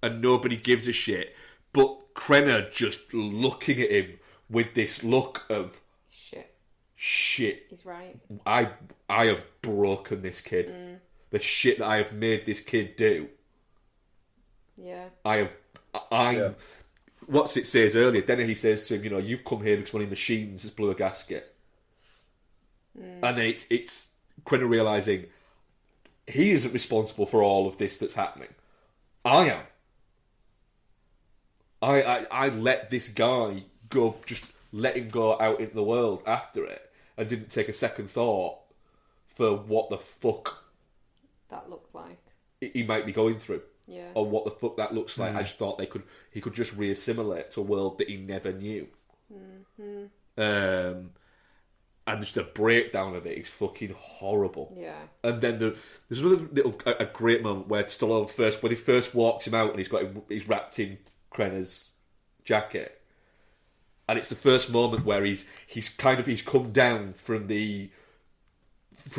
and nobody gives a shit. But Krenner just looking at him with this look of shit. He's right. I have broken this kid. The shit that I have made this kid do. Yeah. What's it says earlier? Then he says to him, you've come here because one of the machines has blew a gasket. And then it's Krenner realising he isn't responsible for all of this that's happening. I am. I let this guy go, just let him go out into the world after it, and didn't take a second thought for what the fuck that looked like he might be going through. Yeah. Or what the fuck that looks like. I just thought he could just re-assimilate to a world that he never knew. And just the breakdown of it is fucking horrible. Yeah. And then there's another a great moment where Stallone when he first walks him out and he's wrapped in Krenner's jacket, and it's the first moment where he's come down from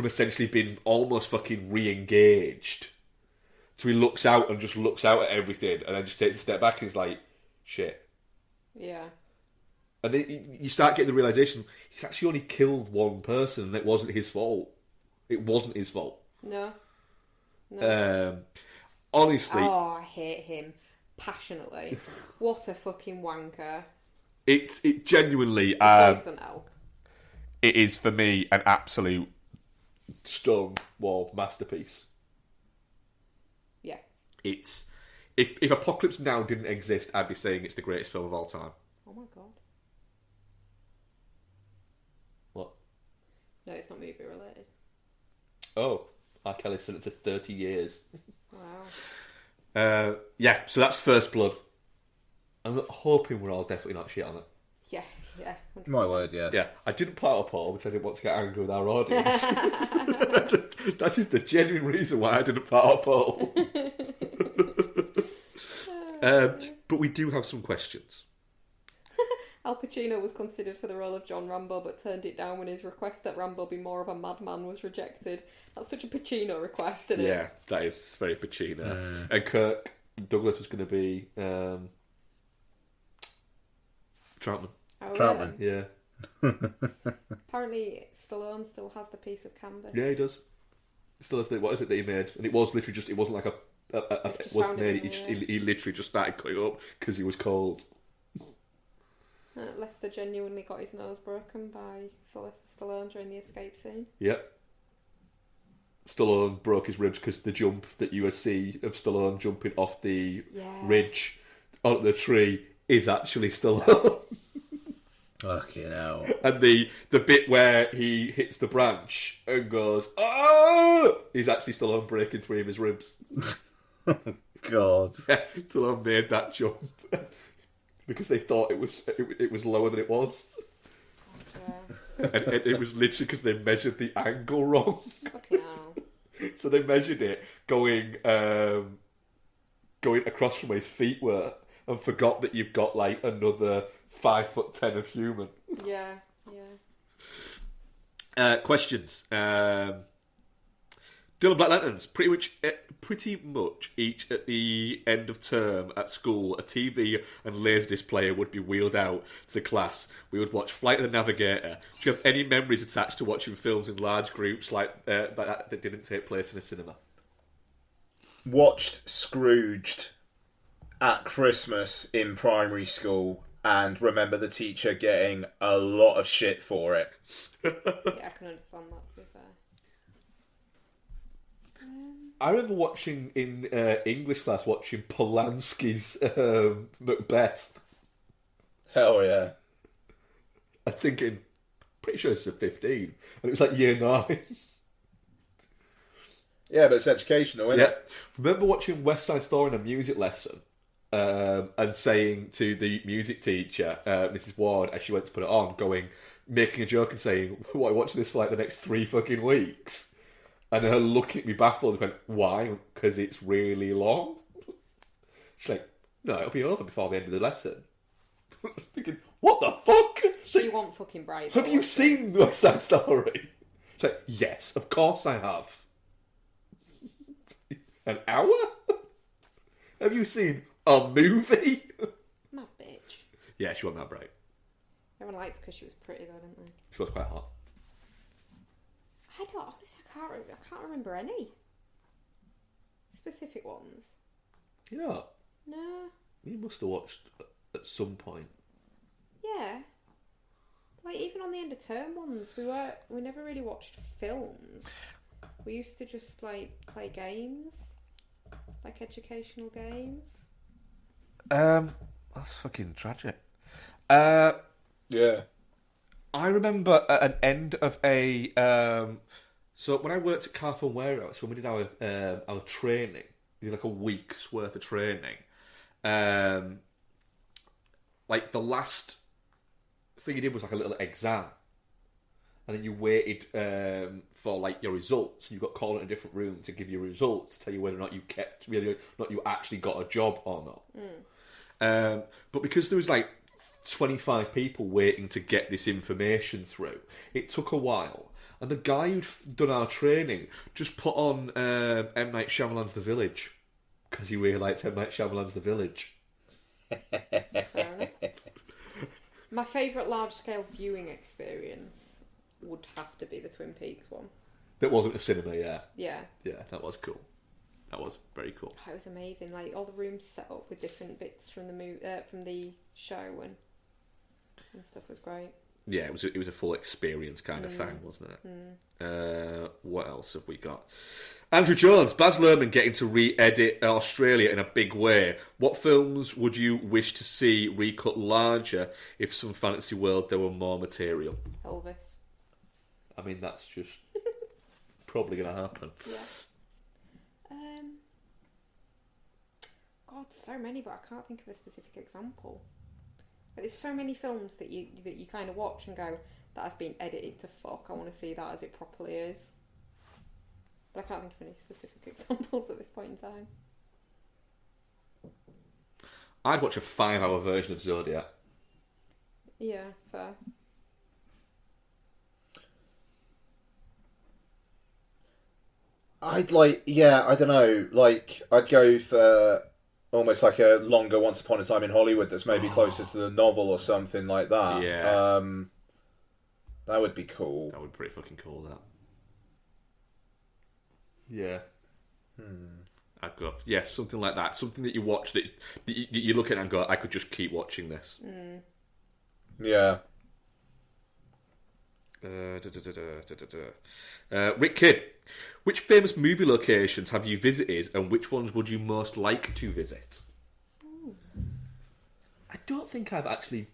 essentially being almost fucking re-engaged. So he looks out and just looks out at everything, and then just takes a step back and he's like, shit. Yeah. And then you start getting the realisation, he's actually only killed one person, and it wasn't his fault. It wasn't his fault. No. honestly, Oh, I hate him passionately. What a fucking wanker. it genuinely, He's done now. it is for me an absolute Stonewall masterpiece. Yeah. It's if Apocalypse Now didn't exist, I'd be saying it's the greatest film of all time. Oh my god. What? No, it's not movie related. Oh, R. Kelly's sentenced to 30 years. Wow. Yeah, so that's First Blood. I'm hoping we're all definitely not shit on it. Yeah, yeah. 100%. My word, yes. Yeah, I didn't put out a poll because I didn't want to get angry with our audience. that is the genuine reason why I didn't put out a poll. But we do have some questions. Al Pacino was considered for the role of John Rambo but turned it down when his request that Rambo be more of a madman was rejected. That's such a Pacino request, isn't it? Yeah, that is very Pacino. And Kirk Douglas was going to be Troutman. Oh, Troutman. Yeah. Apparently, Stallone still has the piece of canvas. Yeah, he does. Still has what is it that he made? And it was literally just, it wasn't like it wasn't made, he literally just started cutting up because he was cold. Lester genuinely got his nose broken by Sylvester Stallone during the escape scene. Yep. Stallone broke his ribs because the jump that you would see of Stallone jumping off the ridge onto the tree is actually Stallone. Fucking hell. And the bit where he hits the branch and goes, oh! He's actually Stallone breaking three of his ribs. God. Stallone made that jump because they thought it was lower than it was. Yeah. And it was literally because they measured the angle wrong. Fucking hell. So they measured it going across from where his feet were and forgot that you've got like another 5'10" of human. Yeah, yeah. Questions. Dylan Black Lanterns. Pretty much each at the end of term at school, a TV and Laserdisc player would be wheeled out to the class. We would watch Flight of the Navigator. Do you have any memories attached to watching films in large groups like that didn't take place in a cinema? Watched Scrooged at Christmas in primary school and remember the teacher getting a lot of shit for it. Yeah, I can understand that, to be fair. I remember watching in English class, watching Polanski's Macbeth. Hell yeah. I'm thinking, pretty sure it's a 15. And it was like year 9. Yeah, but it's educational, isn't it? Remember watching West Side Story in a music lesson and saying to the music teacher, Mrs. Ward, as she went to put it on, making a joke and saying, what, I watched this for like the next 3 fucking weeks? And her looking at me baffled and went, why? Because it's really long? She's like, no, it'll be over before the end of the lesson. Thinking, what the fuck? She won't fucking bribe. Have you seen West Side Story? She's like, yes, of course I have. An hour? Have you seen a movie? Mad bitch. Yeah, she wasn't that bright. Everyone liked her because she was pretty though, didn't they? She was quite hot. I can't remember any specific ones. You know what? No. You must have watched at some point. Yeah. Like even on the end of term ones, we never really watched films. We used to just like play games, like educational games. That's fucking tragic. Yeah. I remember at an end of a so when I worked at Carphone Warehouse, when we did our training, we did like a week's worth of training. Like the last thing you did was like a little exam, and then you waited for like your results. You got called in a different room to give you results, to tell you whether or not you actually got a job or not. But because there was like 25 people waiting to get this information through, it took a while. And the guy who'd done our training just put on M. Night Shyamalan's The Village because he really liked M. Night Shyamalan's The Village. Fair enough. My favourite large-scale viewing experience would have to be the Twin Peaks one. That wasn't a cinema, yeah. Yeah. Yeah, that was cool. That was very cool. Oh, it was amazing. Like all the rooms set up with different bits from the show and stuff was great. Yeah, it was a full experience kind of thing, wasn't it? What else have we got? Andrew Jones, Baz Luhrmann getting to re-edit Australia in a big way. What films would you wish to see recut larger if some fantasy world there were more material? Elvis. I mean, that's just probably going to happen. Yeah. God, so many, but I can't think of a specific example. But there's so many films that you kind of watch and go, that has been edited to fuck. I want to see that as it properly is. But I can't think of any specific examples at this point in time. I'd watch a 5-hour version of Zodiac. Yeah, fair. I don't know, I'd go for almost like a longer Once Upon a Time in Hollywood that's maybe closer to the novel or something like that. Yeah. That would be cool. That would be pretty fucking cool, that. Yeah. I'd go, something like that. Something that you watch that you look at and go, I could just keep watching this. Yeah. Rick Kidd, which famous movie locations have you visited and which ones would you most like to visit? I don't think I've actually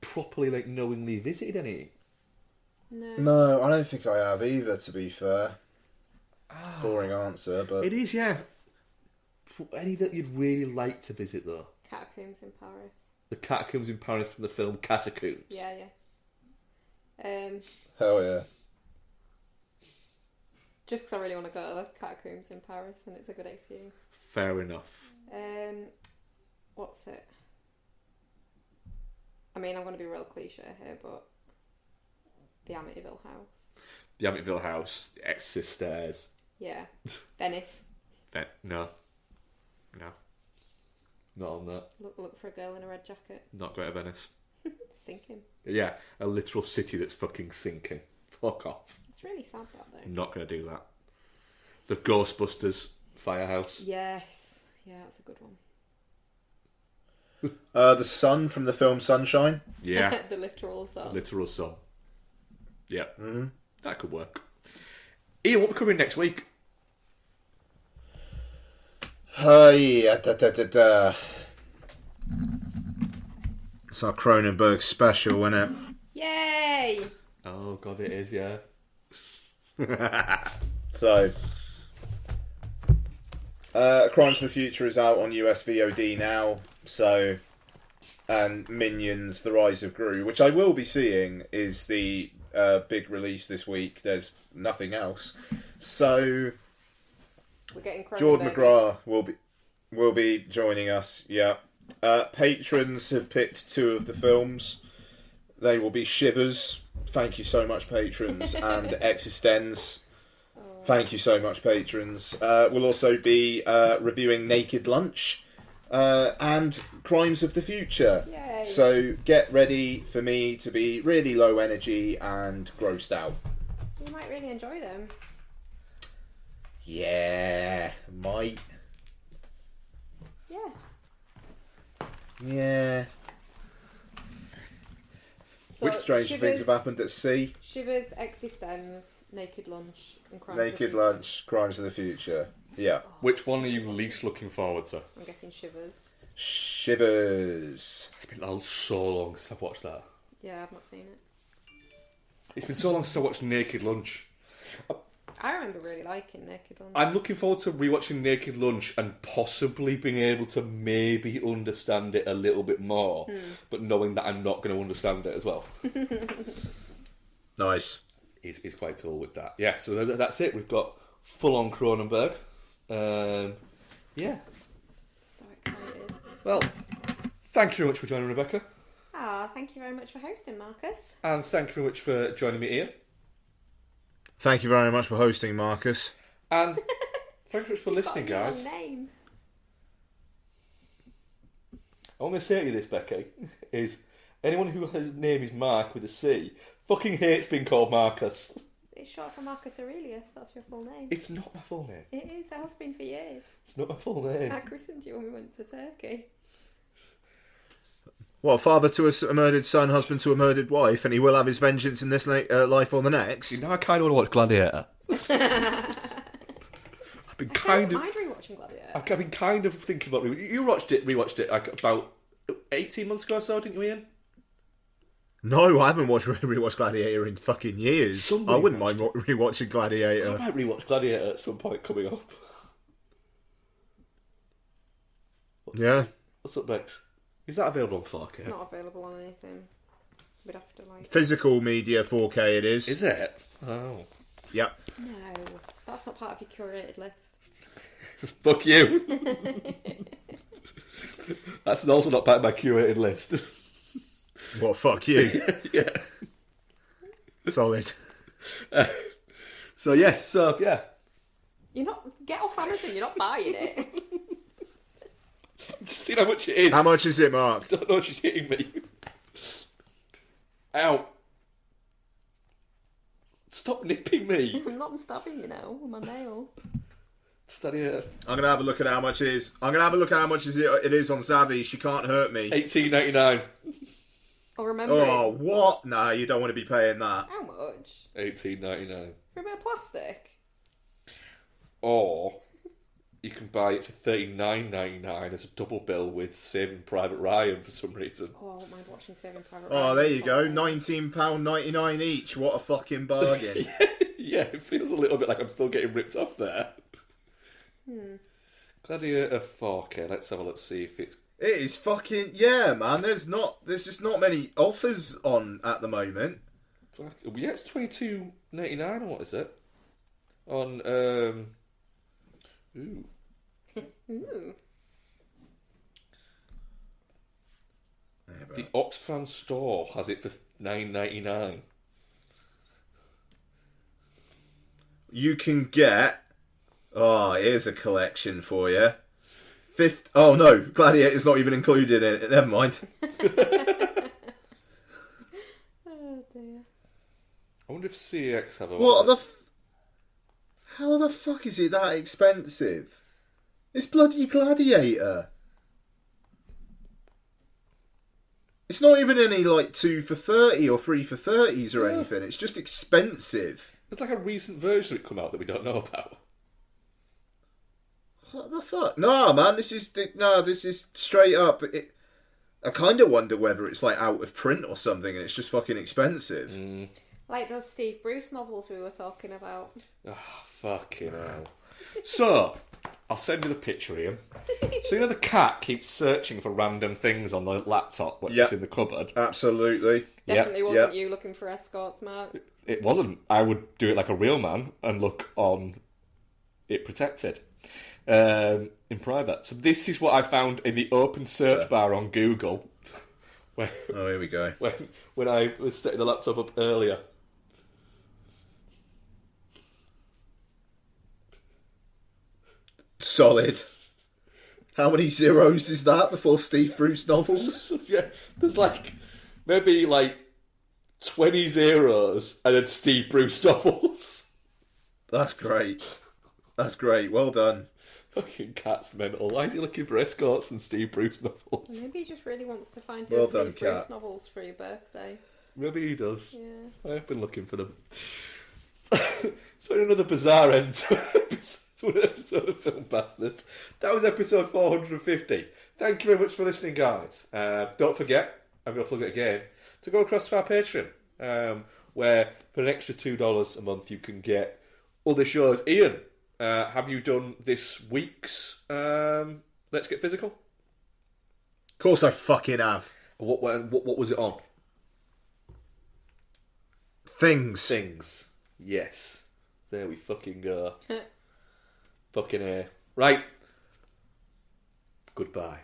properly, knowingly visited any. No, I don't think I have either, to be fair. Boring answer, but... It is, yeah. Any that you'd really like to visit, though? Catacombs in Paris. The catacombs in Paris from the film Catacombs. Yeah. Hell yeah. Just because I really want to go to the catacombs in Paris and it's a good excuse. Fair enough. What's it? I mean, I'm going to be real cliche here, but the Amityville house. The Amityville house, the Exorcist stairs. Yeah. Venice. No. Not on that. Look for a girl in a red jacket. Not Greater Venice. Sinking. Yeah, a literal city that's fucking sinking. Fuck off. It's really sad, that though. Not going to do that. The Ghostbusters firehouse. Yes. Yeah, that's a good one. The sun from the film Sunshine. Yeah. The literal sun. Literal sun. Yeah. That could work. Ian, what we're covering next week? Yeah. It's our Cronenberg special, isn't it? Yay! Oh, God, it is, yeah. So, Crimes of the Future is out on US VOD now, so, and Minions, The Rise of Gru, which I will be seeing, is the big release this week. There's nothing else. So, We're getting Jordan Cronenberg. McGrath will be joining us, yeah. Patrons have picked 2 of the films. They will be Shivers. Thank you so much, patrons. And Existenz. Thank you so much, patrons. We'll also be reviewing Naked Lunch and Crimes of the Future. Yay. So get ready for me to be really low energy and grossed out. You might really enjoy them. Yeah, might. Yeah. Yeah. So, Which strange things have happened at sea? Shivers, Existenz, Naked Lunch, and Crimes Naked of the Lunch, Crimes of the Future. Yeah. Which one are you least looking forward to? I'm guessing Shivers. Shivers. It's been so long since I've watched that. Yeah, I've not seen it. It's been so long since I watched Naked Lunch. I remember really liking Naked Lunch. I'm looking forward to rewatching Naked Lunch and possibly being able to maybe understand it a little bit more, but knowing that I'm not going to understand it as well. Nice. He's quite cool with that. Yeah, so that's it. We've got full-on Cronenberg. Yeah. So excited. Well, thank you very much for joining, Rebecca. Thank you very much for hosting, Marcus. And thank you very much for joining me, Ian. Thank you very much for hosting, Marcus. And thank you very much for listening, guys. Name. I want to say to you this, Becky, is anyone whose name is Mark with a C fucking hates being called Marcus. It's It's short for Marcus Aurelius. That's your full name. It's not my full name. It is. It has been for years. It's not my full name. I christened you when we went to Turkey. What, father to a murdered son, husband to a murdered wife, and he will have his vengeance in this life or the next? You know, I kind of want to watch Gladiator. I've been I don't mind rewatching Gladiator. I've been kind of thinking about you rewatched it like about 18 months ago or so, didn't you, Ian? No, I haven't rewatched Gladiator in fucking years. I wouldn't mind rewatching Gladiator. I might rewatch Gladiator at some point coming up. Yeah. What's up next? Is that available on 4K? It's not available on anything. We'd have to like... Physical media 4K it is. Is it? Oh. Yep. No, that's not part of your curated list. Fuck you. That's also not part of my curated list. What, fuck you? Yeah. Solid. So yeah. You're not... Get off Amazon, you're not buying it. I'm just seeing how much it is. How much is it, Mark? I don't know what she's hitting me. Ow. Stop nipping me. I'm not stabbing you now with my nail. Steady here. I'm gonna have a look at how much it is. I'm gonna have a look at how much it is on Savvy. She can't hurt me. $18.99. I'll remember Oh, it. what? Nah, you don't want to be paying that. How much? $18.99. For a bit of plastic? Or you can buy it for $39.99 as a double bill with Saving Private Ryan for some reason. Oh, I don't mind watching Saving Private Oh, Ryan. there you go. £19.99 each. What a fucking bargain. Yeah, it feels a little bit like I'm still getting ripped off there. Gladiator 4K. Let's have a look, see if it's... It is fucking... Yeah, man. There's just not many offers on at the moment. Yeah, it's $22.99 or what is it? On, Ooh. Ooh. The Oxfam store has it for $9.99. You can get... Oh, here's a collection for you. Oh, no. Gladiator's not even included in it. Never mind. Oh, dear. I wonder if CX have a... What the... How the fuck is it that expensive? It's bloody Gladiator. It's not even any, like, 2 for 30 or 3 for 30s or anything. It's just expensive. There's like a recent version that come out that we don't know about. What the fuck? No, man, this is straight up. I kind of wonder whether it's, like, out of print or something and it's just fucking expensive. Like those Steve Bruce novels we were talking about. Oh, fucking hell. So, I'll send you the picture, Ian. So, you know the cat keeps searching for random things on the laptop when it's in the cupboard? Absolutely. Definitely wasn't you looking for escorts, Mark. It wasn't. I would do it like a real man and look on it protected. In private. So this is what I found in the open search bar on Google. Oh, here we go. When I was setting the laptop up earlier. Solid. How many zeros is that before Steve Bruce novels? Yeah, there's like maybe like 20 zeros and then Steve Bruce novels. That's great. That's great. Well done. Fucking cat's mental. Why is he looking for escorts and Steve Bruce novels? Maybe he just really wants to find Well Steve done, Bruce cat. novels for your birthday. Maybe he does. Yeah. I've been looking for them. So another bizarre end to an episode of Film Bastards. That was episode 450. Thank you very much for listening, guys. Don't forget, I'm going to plug it again, to go across to our Patreon, where for an extra $2 a month you can get other shows. Ian, have you done this week's Let's Get Physical? Of course I fucking have. What was it on? Things. Yes. There we fucking go. Fucking A. Right. Goodbye.